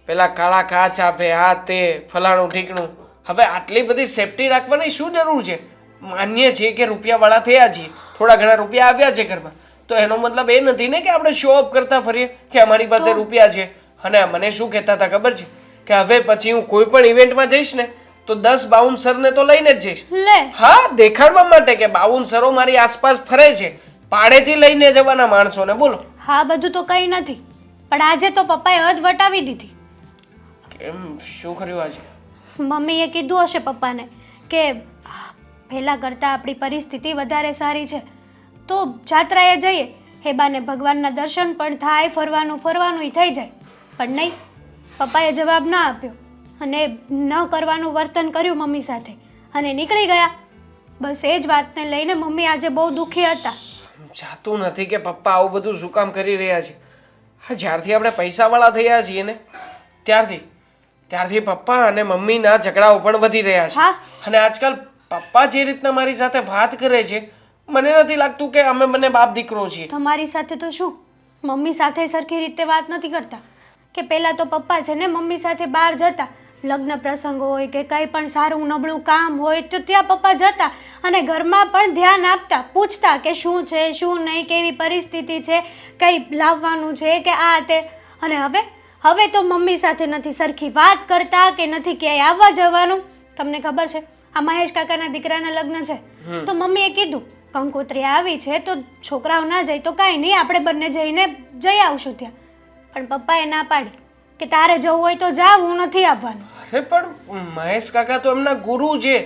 પેલા કાળા કાચ આવે, આ તે ફલાણું ઠીકણું. હવે આટલી બધી સેફટી રાખવાની શું જરૂર છે? માન્ય છે કે રૂપિયાવાળા થયા છીએ, થોડા ઘણા રૂપિયા આવ્યા છે ઘરમાં, તો એનો મતલબ એ નથી ને કે આપણે શો ઓફ કરતા ફરીએ કે અમારી પાસે રૂપિયા છે. અને મને શું કહેતા હતા ખબર છે કે હવે પછી હું કોઈ પણ ઇવેન્ટમાં જઈશ ને તો 10 બાઉન્સરને તો લઈને જ જઈશ. લે, હા, દેખાડવા માટે કે બાઉન્સરો મારી આસપાસ ફરે છે, પાડેથી લઈને જવાના માણસોને. બોલો. હા, બધું તો કંઈ નથી, પણ આજે તો પપ્પાએ હદ વટાવી દીધી. કેમ, શું કર્યું આજે? મમ્મીએ કીધું હશે પપ્પાને કે પહેલાં કરતાં આપણી પરિસ્થિતિ વધારે સારી છે તો જાત્રાએ જઈએ, એ બાને ભગવાનના દર્શન પણ થાય, ફરવાનું થઈ જાય. પણ નહીં, પપ્પાએ જવાબ ના આપ્યો અને ન કરવાનું વર્તન કર્યું મમ્મી સાથે અને નીકળી ગયા. બસ એ જ વાતને લઈને મમ્મી આજે બહુ દુઃખી હતા. સમજાતું નથી કે પપ્પા આવું બધું શું કામ કરી રહ્યા છે. હા, જ્યારથી આપણે પૈસાવાળા થયા છીએ ને ત્યારથી પપ્પા અને મમ્મીના ઝઘડાઓ પણ વધી રહ્યા છે. હા. અને આજકાલ પપ્પા જે રીતના મારી સાથે વાત કરે છે, મને નથી લાગતું કે અમે બંને બાપ દીકરો છીએ. તમારી સાથે તો શું, મમ્મી સાથે સરખી રીતે વાત નથી કરતા. કે પહેલાં તો પપ્પા છે ને મમ્મી સાથે બહાર જતા, લગ્ન પ્રસંગ હોય કે કંઈ પણ સારું નબળું કામ હોય તો ત્યાં પપ્પા જતા અને ઘરમાં પણ ધ્યાન આપતા, પૂછતા કે શું છે શું નહીં, કેવી પરિસ્થિતિ છે, કંઈ લાવવાનું છે કે આ તે. અને હવે તો મમ્મી સાથે નથી સરખી વાત કરતા કે નથી ક્યાંય આવવા જવાનું. તમને ખબર છે આ મહેશ કાકાના દીકરાના લગ્ન છે તો મમ્મીએ કીધું કંકોત્રી આવી છે તો છોકરાઓ ના જાય તો કાંઈ નહીં, આપણે બંને જઈને જઈ આવશું ત્યાં. પણ પપ્પાએ ના પાડી. કે તારે જવું હોય તો જા, હું નથી આવવાનું. અરે પણ મહેશ કાકા તો એમના ગુરુ છે.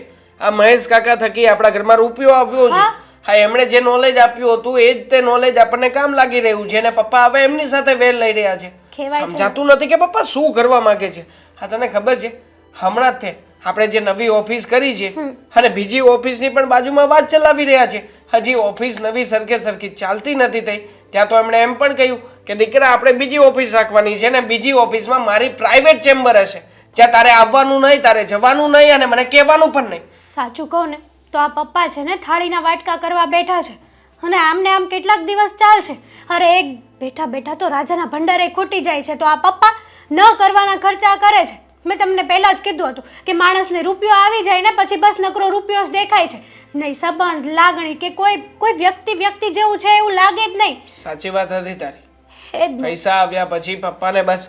આ મહેશ કાકા થકી આપણા ઘરમાં રૂપિયો આવ્યો છે. હા, એમણે જે નોલેજ આપ્યું હતું એ જ તે નોલેજ આપણને કામ લાગી રહ્યું છે. અને પપ્પા હવે એમની સાથે વેલ લઈ રહ્યા છે. કહેવાય છે સમજાતું નથી કે પપ્પા શું કરવા માંગે છે. હા, તને ખબર છે હમણાં જ તે આપણે જે નવી ઓફિસ કરી છે અને બીજી ઓફિસની પણ બાજુમાં વાત ચલાવી રહ્યા છે. હજી ઓફિસ નવી સરખે સરખી ચાલતી નથી થઈ ત્યાં તો એમણે એમ પણ કહ્યું કે દીકરા આપણે બીજી ઓફિસ રાખવાની છે અને બીજી ઓફિસમાં મારી પ્રાઇવેટ ચેમ્બર હશે જ્યાં તારે આવવાનું નહીં, તારે જવાનું નહીં અને મને કહેવાનું પણ નહીં. સાચું કહું ને તો આ પપ્પા છે ને થાળીના વાટકા કરવા બેઠા છે અને આમને આમ કેટલાક દિવસ ચાલશે. અરે એક બેઠા બેઠા તો રાજાના ભંડારે ખૂટી જાય છે, તો આ પપ્પા ન કરવાના ખર્ચા કરે છે. મેં તમને પહેલાં જ કીધું હતું કે માણસને રૂપિયો આવી જાય ને પછી બસ નકરો રૂપિયો જ દેખાય છે, નહીં સંબંધ લાગણી કે કોઈ વ્યક્તિ જેવું છે એવું લાગે જ નહીં. સાચી વાત હતી તારી. એ જ ને. પૈસા આવ્યા પછી પપ્પાને બસ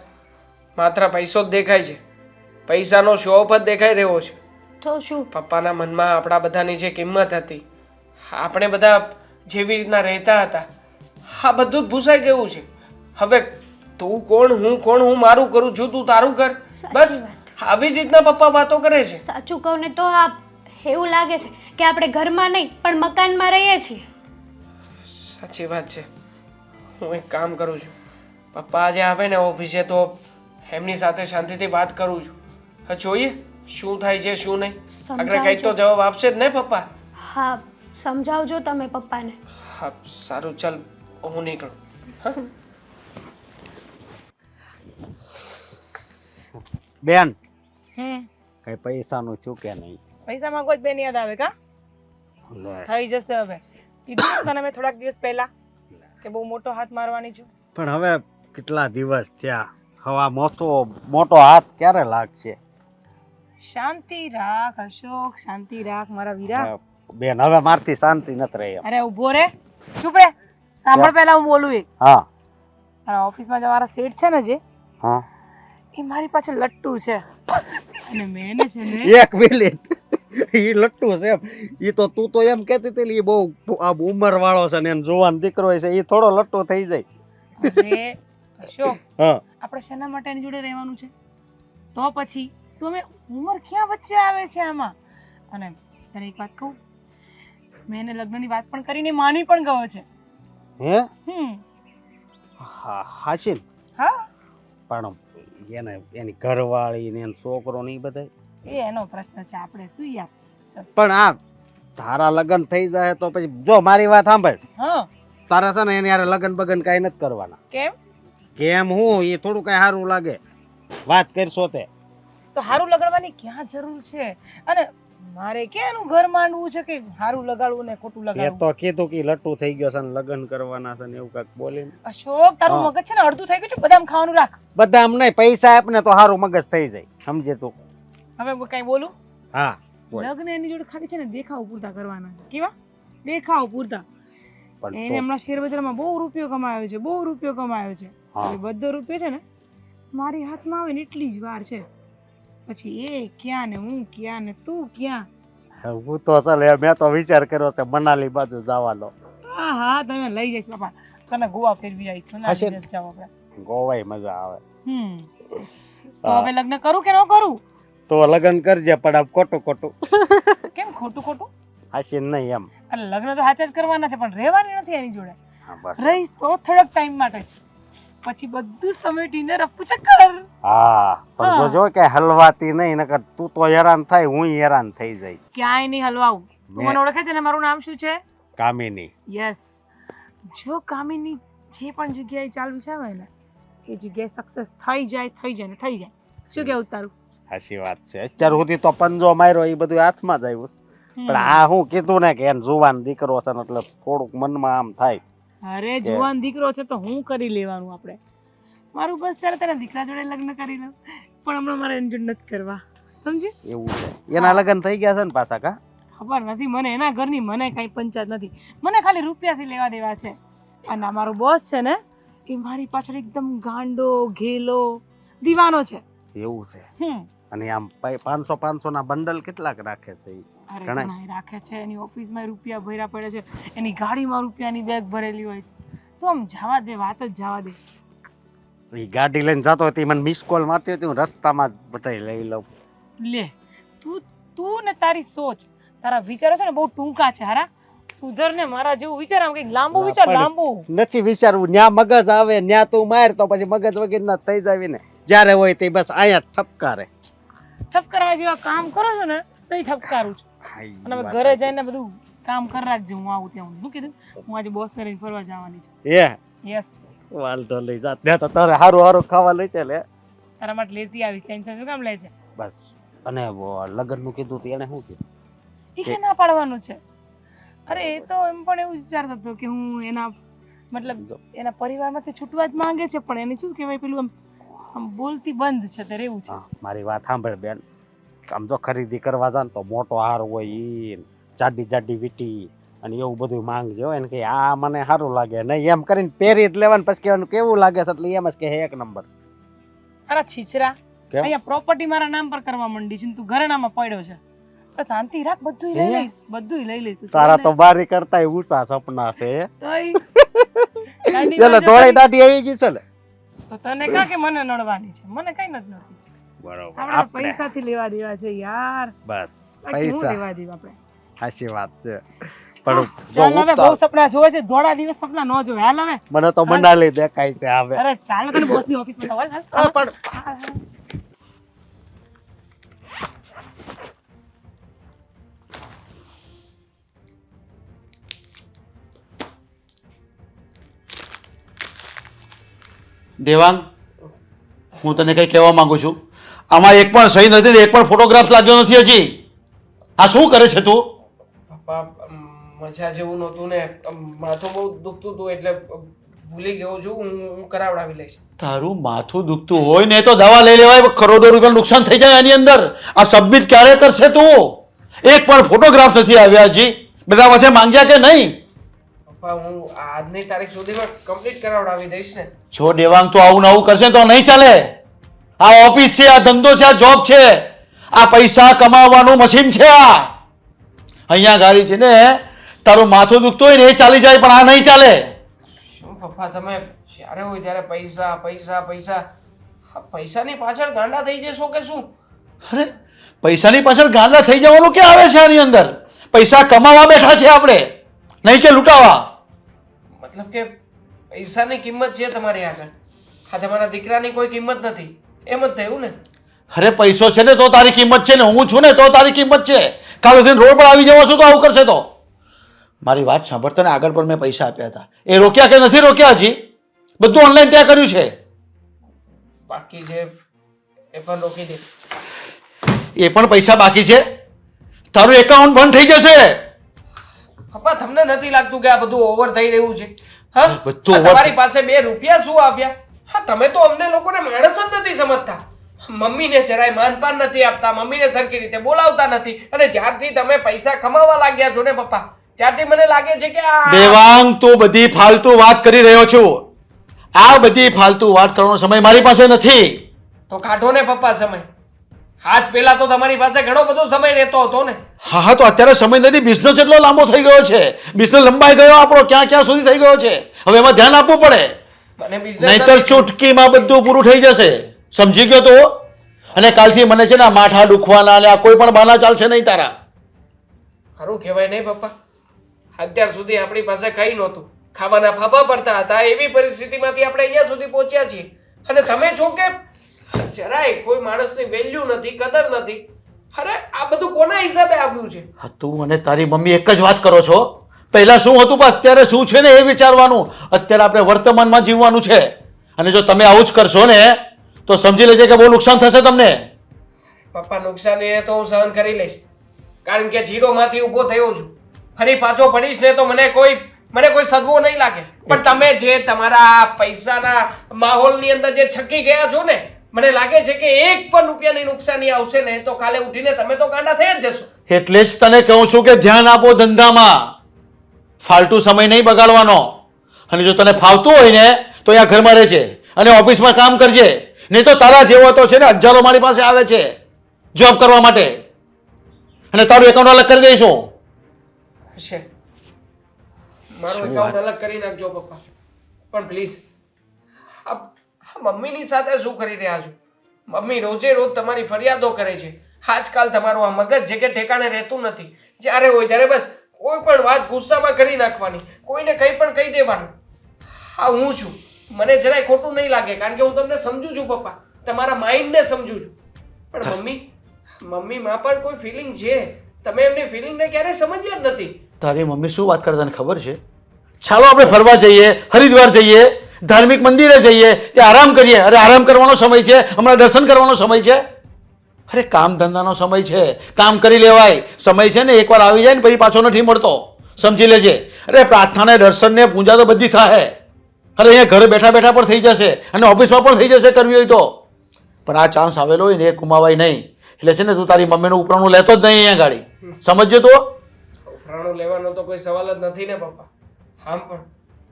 માત્ર પૈસો જ દેખાય છે. પૈસાનો શો ઓફ જ દેખાઈ રહ્યો છે. તો શું પપ્પાના મનમાં આપણા બધાની જે કિંમત હતી, આપણે બધા જેવી રીતના રહેતા હતા, આ બધું જ ભૂસાઈ ગયું છે. હવે તું કોણ, હું કોણ, હું મારું કરું છું, તું તારું કર. બસ આવી જ રીતના પપ્પા વાતો કરે છે. સાચું કહું ને તો આ એવું લાગે છે કે આપણે ઘરમાં નહીં પણ મકાનમાં રહીએ છીએ. સાચી વાત છે. હું એક કામ કરું છું, પપ્પા આજે આવે ને ઓફિસે તો એમની સાથે શાંતિથી વાત કરું છું. હા, જોઈએ શું થાય છે શું નહીં. આગળ કંઈક તો જવાબ આપશે જ ને પપ્પા. હા, સમજાવજો તમે પપ્પાને. હા સારું, ચાલ હું નીકળું. હા, બેન હમ કઈ પૈસાનું છું કે નહીં? પૈસામાં કોઈ બેન યાદ આવે કા? લે, થઈ જશે હવે. કીધું ને તને મેં થોડાક દિવસ પહેલા કે બહુ મોટો હાથ મારવાની છું. પણ હવે કેટલા દિવસ થયા, હવા મોટો હાથ ક્યારે લાગશે? શાંતિ રાખ અશોક, શાંતિ રાખ મારા વીરા. બેન હવે મારથી શાંતિ નથી રહી એમ. અરે ઊભો રે, ચૂપ રે, સાંભળ પહેલા હું બોલું. હા મારા ઓફિસમાં જે મારા સેટ છે ને જે, હા, એ મારી પાછળ લટ્ટુ છે અને મેં છે ને એક મિનિટ, ઈ લટ્ટુ છે એમ? ઈ તો તું તો એમ કહેતી હતી ઈ બહુ આ ઉંમર વાળો છે ને એમ જુવાન દીકરો છે, ઈ થોડો લટ્ટુ થઈ જાય. અરે અશોક, હા, આપણે શેના માટે એની જોડે રહેવાનું છે? તો પછી તો અમે ઉંમર ક્યાં વચ્ચે આવે છે આમાં? અને તને એક વાત કહું, મેં એને લગ્નની વાત પણ કરીને માની પણ ગયો છે. હે? હમ હા હાશીન. હા, પણ એને એની ઘરવાળી ને એનો છોકરો ને ઈ બધા? એ એનો પ્રશ્ન છે, આપણે શું યાર. પણ આ તારા લગ્ન થઈ જાય તો પછી જો મારી વાત સાંભળ, હા, તારા છે ને એને યાર લગ્ન બગન કાંઈ નથી કરવાના. કેમ? કેમ હું? એ થોડું કઈ સારું લાગે, વાત કરશો તે તો હારું લગાડવાની ક્યાં જરૂર છે? અને મારે ક્યાં એનું ઘર માંડવું છે કે હારું લગાડવું ને ખોટું એ લગાડવું? તો કીધું કે લટ્ટુ થઈ ગયો છે ને લગ્ન કરવાના છે ને એવું કાંઈક બોલીને. અશોક, તારું હા. મગજ છે ને અડધું થઈ ગયું છે, બદામ ખાવાનું રાખ. બધા આમ નહીં, પૈસા આપ ને તો સારું મગજ થઈ જાય, સમજે તું? હવે કઈ બોલું? હા બોલ. લગ્ન એની જોડે ખાલી છે ને દેખાવ પૂરતા કરવાના છે. કેવા દેખાવ પૂરતા? પણ એને તો હમણાં શેર બજારમાં બહુ રૂપિયો કમાયો છે, બહુ રૂપિયો કમાયો છે. હા. એ બધો રૂપિયો છે ને મારી હાથમાં આવે ને એટલી જ વાર છે. પછી એ ક્યાં ને હું ક્યાં ને તું ક્યાં. હું તો ચાલે મેં તો વિચાર કર્યો છે મનાલી બાજુ જવાનો. હા હા, તમે લઈ જઈશ બાપા, તને ગોવા ફેરવી આવીશ. હશે. મનાલી જાવ આપણે. ગોવાય મજા આવે. તો હવે લગ્ન કરું કે ન કરું? તો લગ્ન કરજે, પણ આમ ખોટું ખોટું. કેમ ખોટું ખોટું? હાશી નહીં એમ. અને લગ્ન તો સાચા જ કરવાના છે, પણ રહેવાની નથી એની જોડે. હા બસ. રહીશ તો થોડોક ટાઈમ માટે છે, પછી બધું સમેટીને રફુ ચક્કર. હા પણ હા. જો કે હલવાતી નહીં, નકર તું તો હેરાન થાય, હું હેરાન થઈ જાય. ક્યાંય નહીં હલવાવું. તું મેં- મને ઓળખે છે ને મારું નામ શું છે? કામિની. યસ. જો કામિની જે પણ જગ્યાએ ચાલુ છે હવે ને એ જગ્યાએ સક્સેસ થઈ જાય ને થઈ જાય. શું કેવું તારું? હાચી વાત છે. અત્યાર સુધી તો પંજો માર્યો એ બધું હાથમાં જ આવ્યું છે. પણ આ હું કીધું ને કે એને જુવાન દીકરો છે ને એટલે થોડુંક મનમાં આમ થાય. અરે જુવાન દીકરો છે તો હું કરી લેવાનું આપણે. મારું બસ ચાલે તને દીકરા જોડે લગ્ન કરી લઉં, પણ હમણાં મારે એની જોડે નથી કરવા, સમજી? એવું છે. એના લગ્ન થઈ ગયા છે ને પાછા કા? ખબર નથી મને એના ઘરની, મને કઈ પંચાયત નથી. મને ખાલી રૂપિયાથી લેવા દેવા છે. અને મારો બોસ છે ને એ મારી પાછળ એકદમ ગાંડો ઘેલો દીવાનો છે. એવું છે. હમ અને આમ 500 ના બંડલ કેટલાક રાખે છે ઈ? અરે ઘણાય. ઘણાય રાખે છે. એની ઓફિસમાં રૂપિયા ભર્યા પડે છે, એની ગાડીમાં રૂપિયાની બેગ ભરેલી હોય છે. તો આમ જવા દે, વાત જ જવા દે. એ ગાડી લઈને જતો હતી મને મિસ કોલ મારતી હતી હું રસ્તામાં જ બધાય લઈ લઉં. લે તું ને તારી સોચ તારા વિચારો છે ને બહુ ટૂંકા છે હારા સુધર ને મારા જેવું વિચાર આમ કંઈક લાંબુ વિચાર લાંબુ નથી વિચારવું ન્યા મગજ આવે ન્યા તું માર તો પછી મગજ વગર ના થઈ જાવી ને જ્યારે હોય તે બસ અહીંયા ઠપકારે. ઠપકારવા જેવા કામ કરો છો ને તો ઠપકારું છું અને હવે ઘરે જઈને બધું કામ કરી રાખજે હું આવું ત્યાં શું કીધું હું આજે બોસ ને લઈને ફરવા જવાની છું. યસ વાલતો લઈ જા ત્યાં તો તારે હારું હારું ખાવા લઈ ચાલે તારા માટે લેતી આવીશ ટેન્શન શું કામ લે છે બસ. અને લગ્ન નું કીધું તો એને શું કીધું એ કે ના પાડવાનું છે. અરે એ તો એમ પણ એવું વિચારતો હતો કે હું એના મતલબ એના પરિવારમાંથી છૂટવા જ માંગે છે પણ એને શું કહેવાય પેલું આમ બોલતી બંધ છે તે રહેવું છે. મારી વાત સાંભળ બેન આમ જો ખરીદી કરવા જા ને તો મોટો હાર હોય ઈ જાડી જાડી વીટી અને એવું બધું માંગજે હોય ને કે આ મને સારું લાગે નહીં એમ કરીને પહેરી જ લેવાનું પછી કહેવાનું કેવું લાગે છે એટલે એમ જ કે એક નંબર. અરે છીછરા અહીંયા પ્રોપર્ટી મારા નામ પર કરવા માંડી છે તું ઘરેણામાં પડ્યો છે તો શાંતિ રાખ બધું લઈ લઈશ બધું લઈ લઈશ તારા તો બારી કરતાય ઊંચા સપના છે તોય ચાલો ધોળી દાઢી આવી ગઈ છે તો તને કા કે મને નડવાની છે મને કઈ નથી નડતી. બરોબર આપણે પૈસાથી લેવા દેવા છે યાર બસ બાકી હું પૈસા લેવા દેવા આપણે સાચી વાત છે પણ ચાલ હવે બહુ સપના જોવે છે ધોળા દિવસ સપના ન જોવે હાલ હવે મને તો મનાલી દેખાય છે હવે. અરે ચાલ તને બોસની ઓફિસમાં જવા હાલ પણ દેવાંગ હું તને કંઈ કહેવા માંગુ છું આમાં એક પણ સહી નથી એક પણ ફોટોગ્રાફ લાગ્યો નથી હજી આ શું કરે છે તું? પપ્પા મજા જેવું નહોતું ને માથું બહુ દુખતું હતું એટલે ભૂલી ગયો છું હું કરાવડાવી લઈશ. તારું માથું દુખતું હોય ને તો દવા લઈ લેવાય કરોડો રૂપિયા નુકસાન થઈ જાય એની અંદર આ સબમિટ ક્યારે કરશે તું? એક પણ ફોટોગ્રાફ નથી આવ્યા હજી બધા પાસે માંગ્યા કે નહીં? પપ્પા હું આજની તારીખ સુધીમાં કમ્પ્લીટ કરાવડાવી દઈશ ને. જો દેવાંગ તો આવું નવું કરશે તો નહીં ચાલે. આ ઓફિસ છે આ ધંધો છે આ જોબ છે આ પૈસા કમાવાનું મશીન છે આ અહીંયા ગાડી છે ને તારું માથું દુખતું હોય ને એ ચાલી જાય પણ આ નહીં ચાલે. શું પપ્પા તમે જ્યારે હોય ત્યારે પૈસા પૈસા પૈસા પૈસાની પાછળ ગાંડા થઈ જશો કે શું? અરે પૈસાની પાછળ ગાંડા થઈ જવાનું ક્યાં આવે છે આની અંદર? પૈસા કમાવા બેઠા છે આપણે નહીં કે લૂંટાવા. મતલબ કે પૈસાની કિંમત છે તમારી આગળ હા તમારા દીકરાની કોઈ કિંમત નથી એમ જ થયું ને? અરે પૈસો છે ને તો તારી કિંમત છે ને હું છું ને તો તારી કિંમત છે. કાલ ઉઠીને રોડ પર આવી જવા છું તો આવું કરશે તો મારી વાત સાંભળ તને આગળ પણ મેં પૈસા આપ્યા હતા એ રોક્યા કે નથી રોક્યા હજી? બધું ઓનલાઈન ત્યાં કર્યું છે. બાકી છે એ પણ રોકી દે. એ પણ પૈસા બાકી છે તારું એકાઉન્ટ બંધ થઈ જશે. પપ્પા તમને નથી લાગતું કે આ બધું ઓવર થઈ રહ્યું છે? હા બધું over તમારી પાસે 2 રૂપિયા શું આવ્યા? હા તમે તો અમને લોકોને માણસ જ નથી સમજતા. મમ્મીને જરાય માનપાન નથી આપતા મમ્મીને સરખી રીતે બોલાવતા નથી અને જ્યારથી તમે પૈસા કમાવા લાગ્યા છો ને પપ્પા ત્યારથી મને લાગે છે કે આ દેવાંગ તું બધી ફાલતુ વાત કરી રહ્યો છું. આ બધી ફાલતુ વાત કરવાનો સમય મારી પાસે નથી. તો કાઢો ને પપ્પા સમય. આજ પહેલા તો તમારી પાસે ઘણો બધો સમય રહેતો હતો ને. હા હા તો અત્યારે સમય નથી બિઝનેસ એટલો લાંબો થઈ ગયો છે બિઝનેસ લંબાઈ ગયો આપણો ક્યાં ક્યાં સુધી થઈ ગયો છે હવે એમાં ધ્યાન આપવું પડે મને બિઝનેસ નહીતર ચૂટકીમાં બધું પૂરું થઈ જશે સમજી ગયો તો? અને કાલથી મને છે ને આ માથા દુખવાના અને આ કોઈ પણ બહાના ચાલશે નહીં તારા. ખરું કહેવાય નહીં પપ્પા અત્યાર સુધી આપણી પાસે કઈ નહોતું ખાવાના ફાફા પડતા હતા એવી પરિસ્થિતિમાંથી આપણે અહીંયા સુધી પહોંચ્યા છીએ અને તમે છો કે જરાય કોઈ માણસની વેલ્યુ નથી કદર નથી. અરે આ બધું કોના હિસાબે આવ્યું છે? હા તું અને તારી મમ્મી એક જ વાત કરો છો પહેલા શું હતું પણ અત્યારે શું છે ને એ વિચારવાનું. અત્યારે આપણે વર્તમાનમાં જીવવાનું છે અને જો તમે આવું જ કરશો ને તો સમજી લેજે કે બહુ નુકસાન થશે તમને. પપ્પા નુકસાની તો હું સહન કરી લઈશ કારણ કે જીરોમાંથી ઊભો થયો છું ફરી પાછો પડીશ ને તો મને કોઈ સદવો નહીં લાગે પણ તમે જે તમારા પૈસાના માહોલની અંદર જે છકી ગયા છો ને મને લાગે છે કે 1 પણ રૂપિયાની નુકસાની આવશે ને તો કાલે ઉઠીને તમે તો ગાંડા થઈ જ જશો. એટલે જ તને કહું છું કે ધ્યાન આપો ધંધામાં ફાલતુ સમય નહીં બગાડવાનો અને જો તને ફાવતું હોય ને તો અહીંયા ઘરમાં રહેજે અને ઓફિસમાં કામ કરજે નહીં તો તારા જેવો તો છે ને હજારો મારી પાસે આવે છે જોબ કરવા માટે અને તારું એકાઉન્ટ અલગ કરી દઈશું. છે મારું એકાઉન્ટ અલગ કરી નાખજો પપ્પા પણ પ્લીઝ મમ્મીની સાથે શું કરી રહ્યા છો? મમ્મી રોજે રોજ તમારી ફરિયાદો કરે છે. આજકાલ તમારું આ મગજ જે કે ઠેકાણે રહેતું નથી. જ્યારે હોય ત્યારે બસ કોઈ પણ વાત ગુસ્સામાં કરી નાખવાની, કોઈને કંઈ પણ કહી દેવાનું. હા, હું છું. મને જરાય ખોટું નહીં લાગે, કારણ કે હું તમને સમજુ છું પપ્પા, તમારા માઇન્ડને સમજુ છું. પણ મમ્મીમાં પણ કોઈ ફિલિંગ છે. તમે એમની ફિલિંગને ક્યારેય સમજ્યા જ નથી. તારી મમ્મી શું વાત કરે તને ખબર છે? ચાલો આપણે ફરવા જઈએ, હરિદ્વાર જઈએ, ધાર્મિક મંદિરે જઈએ, ત્યાં આરામ કરીએ. અરે આરામ કરવાનો સમય છે, હમણાં દર્શન કરવાનો સમય છે. અરે કામ ધંધાનો સમય છે, કામ કરી લેવાય. સમય છે ને એકવાર આવી જાય ને પછી પાછો નથી મળતો, સમજી લેજે. અરે પ્રાર્થના ને દર્શન ને પૂજા તો બધી થાય. અરે અહીંયા ઘરે બેઠા બેઠા પણ થઈ જશે અને ઓફિસમાં પણ થઈ જશે કરવી હોય તો. પણ આ ચાન્સ આવેલો હોય ને એ ગુમાવાય નહીં. એટલે છે ને તું તારી મમ્મીનું ઉપરાણું લેતો જ નહીં અહીંયા ગાડી, સમજ્યો તો? ઉપરાણું લેવાનો તો કોઈ સવાલ જ નથી ને પપ્પા. આમ પણ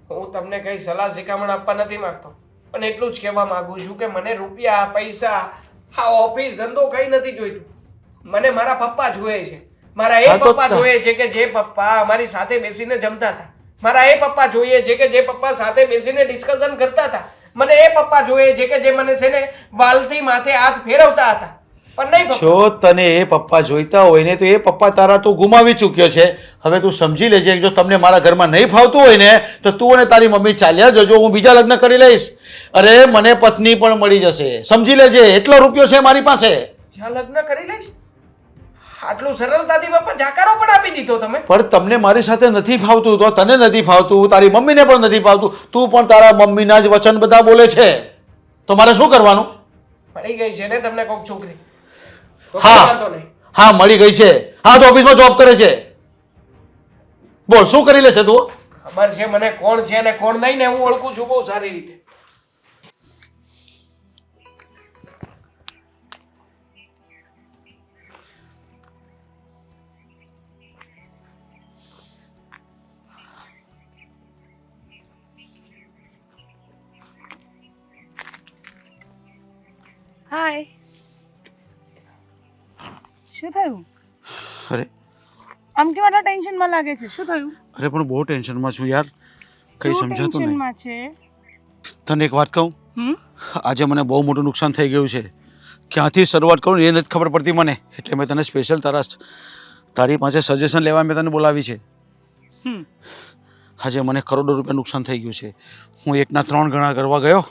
હું તમને કઈ સલાહ શિખામણ આપવા નથી માંગતો, પણ એટલું જ કહેવા માંગુ છું કે મને રૂપિયા, પૈસા, આ ઓફિસ, ધંધો કઈ નથી જોઈતું. મને મારા પપ્પા જોઈએ છે. મારા એ પપ્પા જોઈએ છે કે જે પપ્પા અમારી સાથે બેસીને જમતા હતા. મારા એ પપ્પા જોઈએ છે કે જે પપ્પા સાથે બેસીને ડિસ્કશન કરતા હતા. મને એ પપ્પા જોઈએ છે કે જે મને છે ને વાલથી માથે હાથ ફેરવતા હતા. પણ નહીં પપ્પા. જો તને એ પપ્પા જોઈતા હોય ને તો એ પપ્પા તારા તું ગુમાવી ચૂક્યો છે. હવે તું સમજી લેજે, જો તમને મારા ઘરમાં નહીં ફાવતું હોય ને તો તું અને તારી મમ્મી ચાલ્યા જજો, હું બીજા લગ્ન કરી લઈશ. અરે મને પત્ની પણ મળી જશે, સમજી લેજે. એટલો રૂપિયો છે મારી પાસે. જ્યાં લગ્ન કરી લઈશ? આટલું સરળતાથી પપ્પા જાકારો પણ આપી દીધો તમે. પણ તમને મારી સાથે નથી ફાવતું તો તને નથી ફાવતું, તારી મમ્મીને પણ નથી ફાવતું. તું પણ તારા મમ્મીના જ વચન બધા બોલે છે, તો મારે શું કરવાનું? મળી ગઈ છે ને તમને કોક છોકરી? તો હા વાંધો નહીં. હા મળી ગઈ છે. હા તો ઓફિસમાં જોબ કરે છે. બોલ શું કરી લેશે તું? ખબર છે મને કોણ છે અને કોણ નહીં ને હું ઓળખું છું બહુ સારી રીતે. હાય. શું થયું? અરે આમ કેમ આટલા ટેન્શનમાં લાગે છે? શું થયું? અરે પણ બહુ ટેન્શનમાં છું યાર, કઈ શું સમજાતું નહીં. ટેન્શનમાં છે? તને એક વાત કહું, હમ આજે મને બહુ મોટું નુકસાન થઈ ગયું છે. ક્યાંથી શરૂઆત કરું ને એ નથી ખબર પડતી મને. એટલે મેં તને સ્પેશિયલ તારી પાસે સજેશન લેવા મેં તને બોલાવી છે. હમ આજે મને કરોડો રૂપિયા નુકસાન થઈ ગયું છે. હું 1ના 3 ગણા કરવા ગયો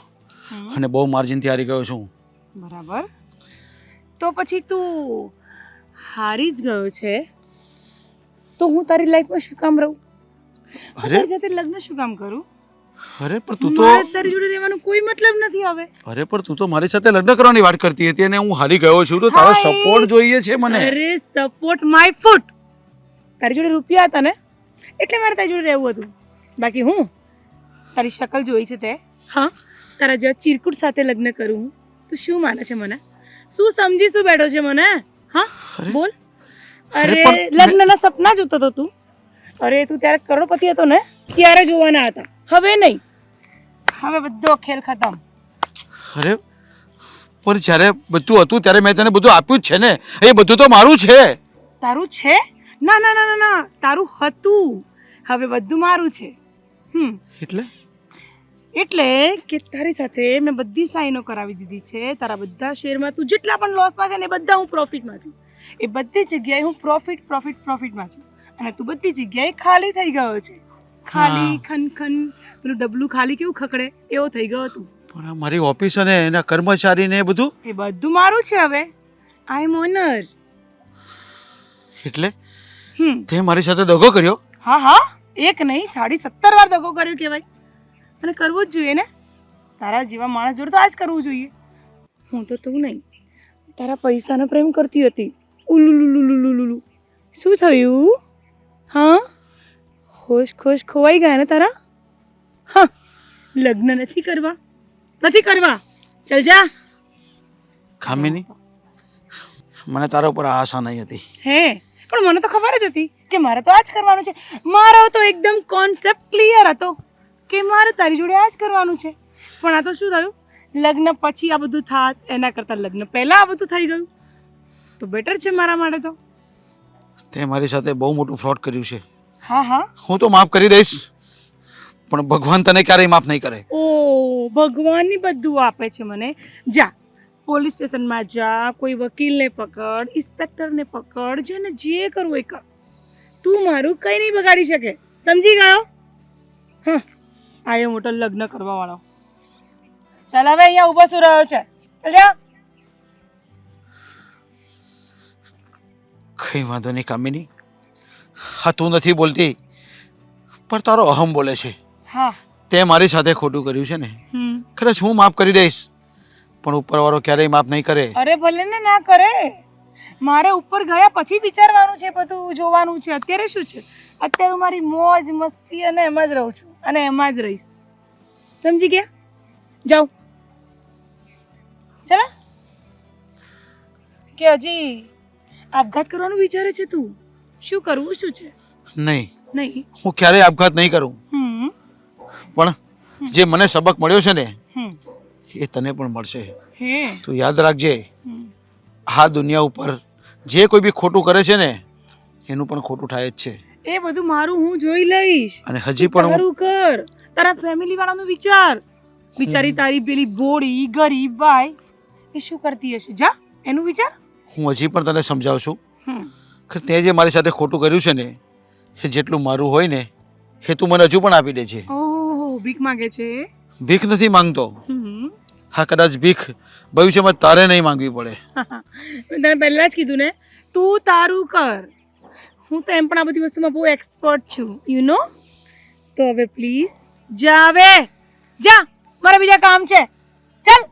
હમ. અને બહુ માર્જિનથી હારી ગયો છું. બરાબર. તો પછી તું હારી જ ગયો છે તો હું તારી લાઈફમાં શું કામ રહું? હું અરે તારી સાથે લગ્ન શું કામ કરું? અરે પણ તું તો મારે તારી જોડે રહેવાનો કોઈ મતલબ નથી હવે. અરે પણ તું તો મારી સાથે લગ્ન કરવાની વાત કરતી હતી અને હું હારી ગયો છું, તો તારો હાય. સપોર્ટ જોઈએ છે મને. અરે સપોર્ટ માય ફૂટ. તારી જોડે રૂપિયા હતા ને એટલે મારે તારી જોડે રહેવું હતું. બાકી હું તારી શકલ જોઈ છે તે? હા, તારા જેવા ચીરકુટ સાથે લગ્ન કરું હું? તું શું માને છે મને? શું સમજી શું બેઠો છે મને? હા અરે. બોલ. અરે અરે પણ લગ્નના સપના જોતો હતો તું? અરે તું ત્યારે કરોડપતિ હતો ને ત્યારે જોવાના હતા, હવે નહીં. હવે બધો ખેલ ખતમ. અરે પણ જ્યારે બધું હતું ત્યારે મેં તને બધું આપ્યું જ છે ને, એ બધું તો મારું છે. તારું છે? ના ના ના ના ના, તારું હતું, હવે બધું મારું છે. એટલે એટલે કે તારી સાથે મેં બધી સાઈનો કરાવી દીધી છે. તારા બધા શેરમાં તું જેટલા પણ લોસમાં છે ને એ બધા હું પ્રોફિટમાં છું. એ બધી જગ્યાએ હું પ્રોફિટમાં છું અને તું બધી જગ્યાએ ખાલી થઈ ગયો છે. ખાલી ખનખન પેલું ડબલું ખાલી કેવું ખકડે એવો થઈ ગયો તું. પણ આ મારી ઓફિસ અને એના કર્મચારી ને એ બધું એ બધું મારું છે હવે. આઈ એમ ઓનર. એટલે તે મારી સાથે દગો કર્યો? હા હા, એક નહીં 17.5 વાર દગો કર્યો કહેવાય. અને કરવું જ જોઈએ ને, તારા જેવા માણસ જોડે તો આ જ કરવું જોઈએ. હું તો તું નહીં, તારા પૈસાનો પ્રેમ કરતી હતી. ઉલુલુલુલુલુલુ. શું થયું? હા, હોશ ખોવાઈ ગયા ને તારા? હા, લગ્ન નથી કરવા. ચલ જા. ખામીની મને તારા ઉપર આશા નહીં હતી. હે પણ મને તો ખબર જ હતી કે મારે તો આ જ કરવાનું છે. મારો તો એકદમ કોન્સેપ્ટ ક્લિયર હતો કે મારે તારી જોડે આ જ કરવાનું છે. પણ આ તો શું થયું, લગ્ન પછી આ બધું થાત એના કરતાં લગ્ન પહેલાં આ બધું થઈ ગયું તો બેટર છે મારા માટે તો. તે મારી સાથે બહુ મોટું ફ્રોડ કર્યું છે. હા હા. હું તો માફ કરી દઈશ, પણ ભગવાન તને ક્યારેય માફ નહીં કરે. ઓ ભગવાનની બધું આપે છે મને. જા પોલીસ સ્ટેશનમાં જા, કોઈ વકીલને પકડ, ઇન્સ્પેક્ટરને પકડ, જેને જે કરવું એ કર. તું મારું કંઈ નહીં બગાડી શકે, સમજી ગયો? હા, આયો મોટો લગ્ન કરવા વાળો. ચાલ હવે અહીંયા ઊભો શું રહ્યો છે? ચાલ જા. કંઈ વાંધો નહીં કામિની. હા, તું નથી બોલતી પણ તારો અહમ બોલે છે. હા. તે મારી સાથે ખોટું કર્યું છે ને, ખરેખર હું માફ કરી દઈશ, પણ ઉપરવાળો ક્યારેય માફ નહીં કરે. અરે ભલે ને ના કરે, મારે ઉપર ગયા પછી વિચારવાનું છે, બધું જોવાનું છે. અત્યારે શું છે? અત્યારે હું મારી મોજ મસ્તી અને એમાં જ રહું છું અને એમાં જ રહીશ. સમજી ગયા? જાઓ. ચાલો. કે હજી આપઘાત કરવાનું વિચારે છે તું? શું કરવું શું છે? નહીં, નહીં. હું ક્યારેય આપઘાત નહીં કરું, પણ જે મને સબક મળ્યો છે ને એ તને પણ મળશે. હે. તું યાદ રાખજે, આ દુનિયા ઉપર જે કોઈ બી ખોટું કરે છે ને એનું પણ ખોટું થાય જ છે. એ બધું મારું હું જોઈ લઈશ. અને હજી પણ હું તારું કર, તારા ફેમિલી વાળાનું વિચાર. બિચારી તારી પેલી બોડી ગરીબ બાઈ એ શું કરતી હશે? જા એનું વિચાર. હું હજી પણ તને સમજાવું છું કે તે જે મારી સાથે ખોટું કર્યું છે ને એ જેટલું મારું હોય ને એ તું મને હજુ પણ આપી દે છે. ઓહો, ભીખ માંગે છે? ભીખ નથી માંગતો. હા, કદાચ ભીખ ભવિષ્યમાં તારે નહીં માંગવી પડે. મેં તને પહેલા જ કીધું ને, તું તારું કર. હું તો એમ પણ આ બધી વસ્તુમાં બહુ એક્સપર્ટ છું, યુ નો. તો હવે પ્લીઝ જા, હવે જા, મારા બીજા કામ છે. ચાલ.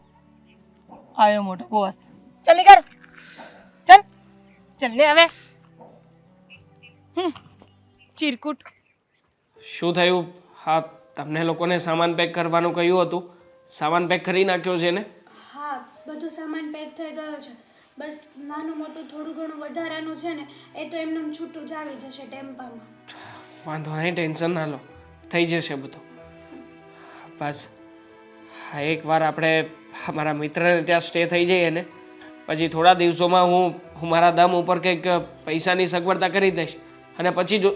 આયો મોટો બોસ. ચાલ નીકળ. ચાલ ચાલ ને હવે. ચીરકુટ. શું થયું? હા, તમને લોકોને સામાન પેક કરવાનું કહ્યું હતું, સામાન પેક કરી નાખ્યો છે ને? હા, બધું સામાન પેક થઈ ગયો છે. બસ નાનું મોટું થોડું ઘણું વધારાનું છે ને એ તો એમને છૂટું જ આવી જશે ટેમ્પામાં. વાંધો નહીં, ટેન્શન ના લો, થઈ જશે બધું. બસ હા, એકવાર આપણે મારા મિત્રને ત્યાં સ્ટે થઈ જઈએ ને પછી થોડા દિવસોમાં હું મારા દમ ઉપર કંઈક પૈસાની સગવડતા કરી દઈશ અને પછી જો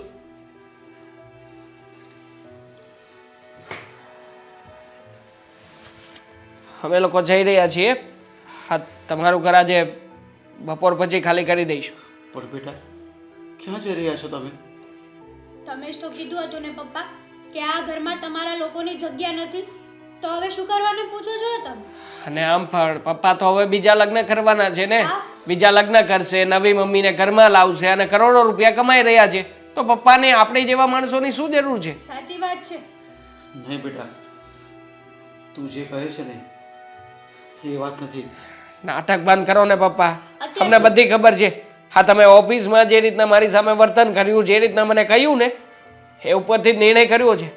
અમે લોકો જઈ રહ્યા છીએ. હા, તમારું ઘર આજે બપોર પછી ખાલી કરી દઈશું. પણ બેટા ક્યાં જઈ રહ્યા છો તમે? તમે જ તો કીધું હતું ને પપ્પા કે આ ઘરમાં તમારા લોકોની જગ્યા નથી, તો હવે શું કરવાનું પૂછો છો તમે? અને આમ પણ પપ્પા તો હવે બીજા લગ્ન કરવાના છે ને, હા. બીજા લગ્ન કરશે, નવી મમ્મીને ઘરમાં લાવશે અને કરોડો રૂપિયા કમાઈ રહ્યા છે, તો પપ્પાને આપણે જેવા માણસોની શું જરૂર છે? સાચી વાત છે. નહીં બેટા, તું જે કહે છે ને એ વાત નથી. નાટક બંધ કરો ને પપ્પા, અત્યારે તમને બધી ખબર છે. હા, તમે ઓફિસમાં જે રીતના મારી સામે વર્તન કર્યું, જે રીતના મને કહ્યું ને એ ઉપરથી જ નિર્ણય કર્યો છે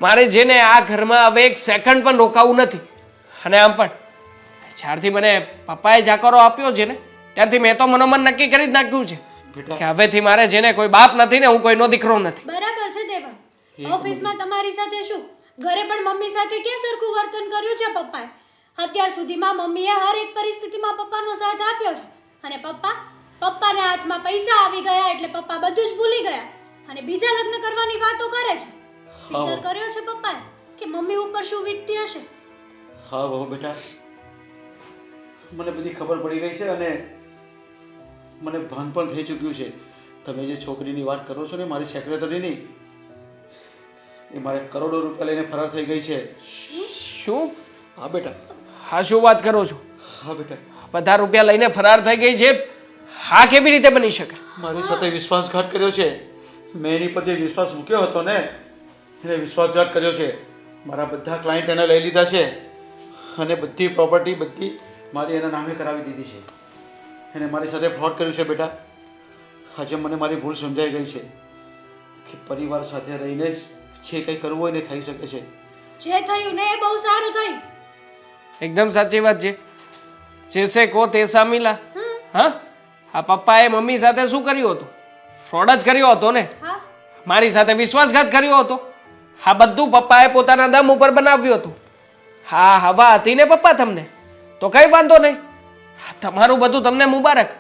મારે જેને આ ઘરમાં હવે એક સેકન્ડ પણ રોકાવું નથી. અને આમ પણ જ્યારથી મને પપ્પાએ જાકારો આપ્યો છે ને ત્યારથી મેં તો મનોમન નક્કી કરી જ નાખ્યું છે કે હવેથી મારે જેને કોઈ બાપ નથી ને હું કોઈનો દીકરો નથી. બરાબર છે દેવા. ઓફિસમાં તમારી સાથે શું, ઘરે પણ મમ્મી સાથે ક્યાં સરખું વર્તન કર્યું છે પપ્પાએ? અત્યાર સુધીમાં મમ્મીએ હર એક પરિસ્થિતિમાં પપ્પાનો સાથ આપ્યો છે અને પપ્પાના હાથમાં પૈસા આવી ગયા એટલે પપ્પા બધું જ ભૂલી ગયા અને બીજા લગ્ન કરવાની વાતો કરે છે. વિચાર કર્યો છે પપ્પાએ કે મમ્મી ઉપર શું વીતતી હશે? હા બહુ બેટા, મને બધી ખબર પડી ગઈ છે અને મને ભાન પણ થઈ ચૂક્યું છે. તમે જે છોકરીની વાત કરો છો ને, મારી સેક્રેટરીની, એ મારે કરોડો રૂપિયા લઈને ફરાર થઈ ગઈ છે. શું? હા બેટા. હા, શું વાત કરો છો? હા બેટા. બધા રૂપિયા લઈને ફરાર થઈ ગઈ છે? હા, કેવી રીતે બની શકે? મારી સાથે વિશ્વાસઘાત કર્યો છે. મેં એની પર જે વિશ્વાસ મૂક્યો હતો ને એને વિશ્વાસઘાત કર્યો છે. મારા બધા ક્લાયન્ટ એને લઈ લીધા છે અને બધી પ્રોપર્ટી બધી મારી એના નામે કરાવી દીધી છે. એને મારી સાથે ફ્રોડ કર્યું છે બેટા. આજે મને મારી ભૂલ સમજાઈ ગઈ છે કે પરિવાર સાથે રહીને જ જે કંઈ કરવું હોય ને થઈ શકે છે. જે થયું ને એ બહુ સારું થયું. એકદમ સાચી વાત છે. જેસે કો તેસા મિલા. હા, આ પપ્પાએ મમ્મી સાથે શું કર્યું હતું? ફ્રોડ જ કર્યો હતો ને. હા, મારી સાથે વિશ્વાસઘાત કર્યો હતો. હા, બધું પપ્પાએ પોતાના દમ ઉપર બનાવ્યું હતું. હા, હવા હતી ને પપ્પા તમને, તો કઈ વાંધો નહીં. તમારું બધું તમને મુબારક.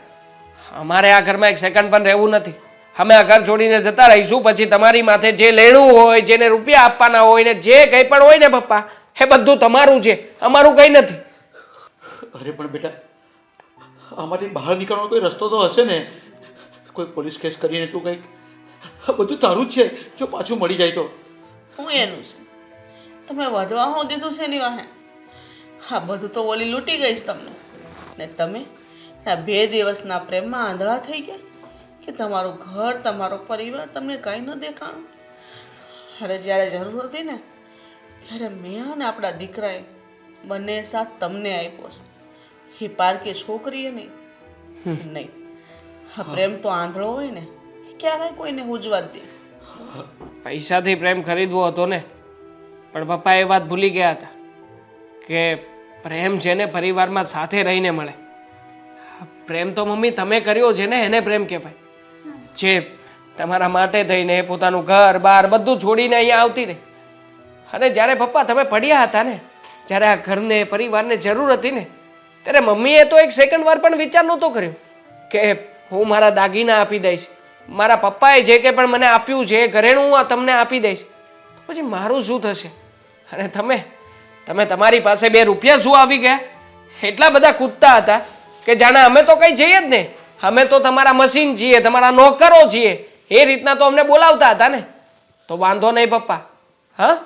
અમારે આ ઘરમાં એક સેકન્ડ પણ રહેવું નથી. અમે આ ઘર છોડીને જતા રહીશું. પછી તમારી માથે જે લેણું હોય, જેને રૂપિયા આપવાના હોય ને જે કંઈ પણ હોય ને પપ્પા, એ બધું તમારું છે, અમારું કંઈ નથી. અરે પણ બેટા આમાંથી બહાર નીકળવાનો કોઈ રસ્તો તો હશે ને? કોઈ પોલીસ કેસ કરીને તું કંઈક, આ બધું તારું જ છે. જો પાછું મળી જાય તો હું એનું છે? તમે વધવા હું દીધું છે એની વાહે? હા, બધું તો ઓલી લૂંટી ગઈશ તમને. ને તમે આ 2 દિવસના પ્રેમમાં આંધળા થઈ ગયા કે તમારું ઘર, તમારો પરિવાર તમને કાંઈ ન દેખાણું? અરે જ્યારે જરૂર હતી ને ત્યારે મેં અને આપણા દીકરાએ બંને સાથ તમને આપ્યો છે. એ પારકી છોકરીએ નહીં. નહીં, હા, પ્રેમ તો આંધળો હોય ને, એ ક્યાં કોઈને ઉજવા જ દેશે. પૈસાથી પ્રેમ ખરીદવો હતો ને, પણ પપ્પા એ વાત ભૂલી ગયા હતા કે પ્રેમ છે ને પરિવારમાં સાથે રહીને મળે. પ્રેમ તો મમ્મી તમે કર્યો છે ને, એને પ્રેમ કહેવાય. જે તમારા માટે થઈને પોતાનું ઘર બાર બધું છોડીને અહીંયા આવતી રહી. અને જ્યારે પપ્પા તમે પડ્યા હતા ને, જ્યારે આ ઘરને પરિવારને જરૂર હતી ને, ત્યારે મમ્મીએ તો એક સેકન્ડ વાર પણ વિચાર નહોતો કર્યો કે હું મારા દાગીના આપી દઈશ, મારા પપ્પાએ જે કે પણ મને આપ્યું છે એ ઘરેણું હું તમને આપી દઈશ, તો પછી મારું શું થશે? અને તમે તમારી પાસે 2 રૂપિયા શું આવી ગયા? એટલા બધા કૂદતા હતા કે જાણે અમે તો કંઈ જઈએ જ નહીં, અમે તો તમારા મશીન છીએ, તમારા નોકરો છીએ, એ રીતના તો અમને બોલાવતા હતા ને. તો વાંધો નહીં પપ્પા, હા,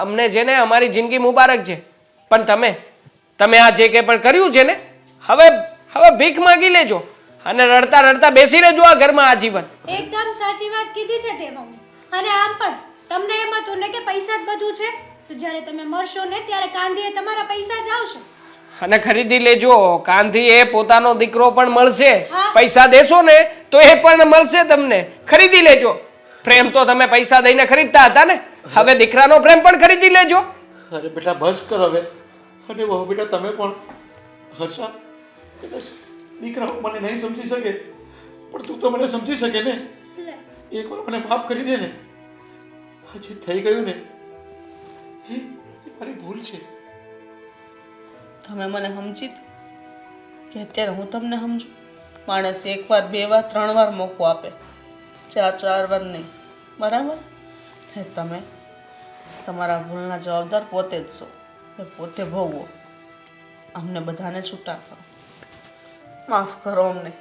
અમને છે ને અમારી જિંદગી મુબારક છે, પણ તમે આ જે કંઈ પણ કર્યું છે ને, હવે ભીખ માંગી લેજો અને રડતા રડતા બેસી રહેજો આ ઘરમાં આજીવન. એકદમ સાચી વાત કીધી છે તે મમ્મી. અને આમ પણ તમને એમ હતું ને કે પૈસા જ બધું છે, તો જ્યારે તમે મરશો ને ત્યારે કાંધીએ તમારા પૈસા જ આવશે. અને ખરીદી લેજો, કાંધી એ પોતાનો દીકરો પણ મળશે. હા. પૈસા દેશો ને તો એ પણ મળશે તમને. ખરીદી લેજો. પ્રેમ તો તમે પૈસા દઈને ખરીદતા હતા ને, હવે દીકરાનો પ્રેમ પણ ખરીદી લેજો. અરે બેટા બસ કર હવે. અને બહુ બેટા તમે પણ. હર્ષા, કદાચ દીકરાઓ મને નહીં સમજી શકે, પણ તું તો મને સમજી શકે ને. એકવાર મને માફ કરી દે ને. હજી થઈ ગયું ને, એ મારી ભૂલ છે. તમે મને સમજી કે અત્યારે હું તમને સમજુ? માણસ 1 વાર 2 વાર 3 વાર મોકો આપે, 4 વાર નહીં, બરાબર? હે, તમે તમારા ભૂલના જવાબદાર પોતે જ છો, પોતે ભોગવો. અમને બધાને છૂટા કરો, માફ કરો અમને.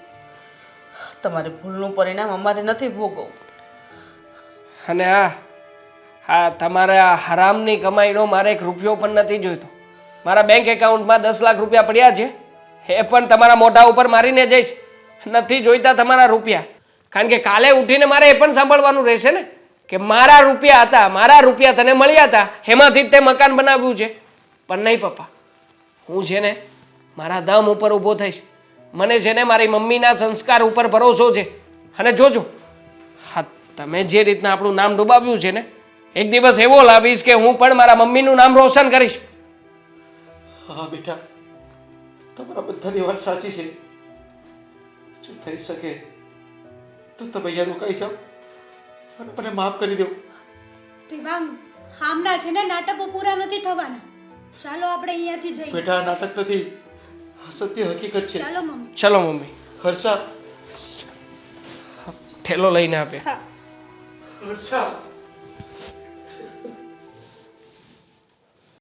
તમારી ભૂલનું પરિણામ અમારે નથી ભોગવવું. અને તમારા આ હરામની કમાઈનો મારે 1 રૂપિયો પણ નથી જોઈતો. મારા બેંક એકાઉન્ટમાં 10 લાખ રૂપિયા પડ્યા છે, એ પણ તમારા મોઢા ઉપર મારીને જઈશ. નથી જોઈતા તમારા રૂપિયા, કારણ કે કાલે ઉઠીને મારે એ પણ સાંભળવાનું રહેશે ને કે મારા રૂપિયા હતા, મારા રૂપિયા તને મળ્યા હતા, એમાંથી જ તે મકાન બનાવ્યું છે. પણ નહીં પપ્પા, હું છે ને મારા દમ ઉપર ઊભો થઈશ. મને છે ને મારી મમ્મીના સંસ્કાર ઉપર ભરોસો છે. અને જોજો, હા, તમે જે રીતના આપણું નામ ડૂબાવ્યું છે ને, એક દિવસ એવો લાવીશ કે હું પણ મારા મમ્મીનું નામ રોશન કરીશ. હા બેટા, તમારા બધાની વાત સાચી છે. જો થઈ શકે તો તમે અહીંયા રોકાઈ જાઓ અને મને માફ કરી દો. દિવાંગ, આમના છે ને નાટકો પૂરા નથી થવાના. ચાલો આપણે અહીંયાથી જઈએ. બેટા, આ નાટક નથી, આ સત્ય હકીકત છે. ચાલો મમ્મી. ચલો મમ્મી. હર્ષા, ઠેલો લઈને આપ્યા. હા. હર્ષા.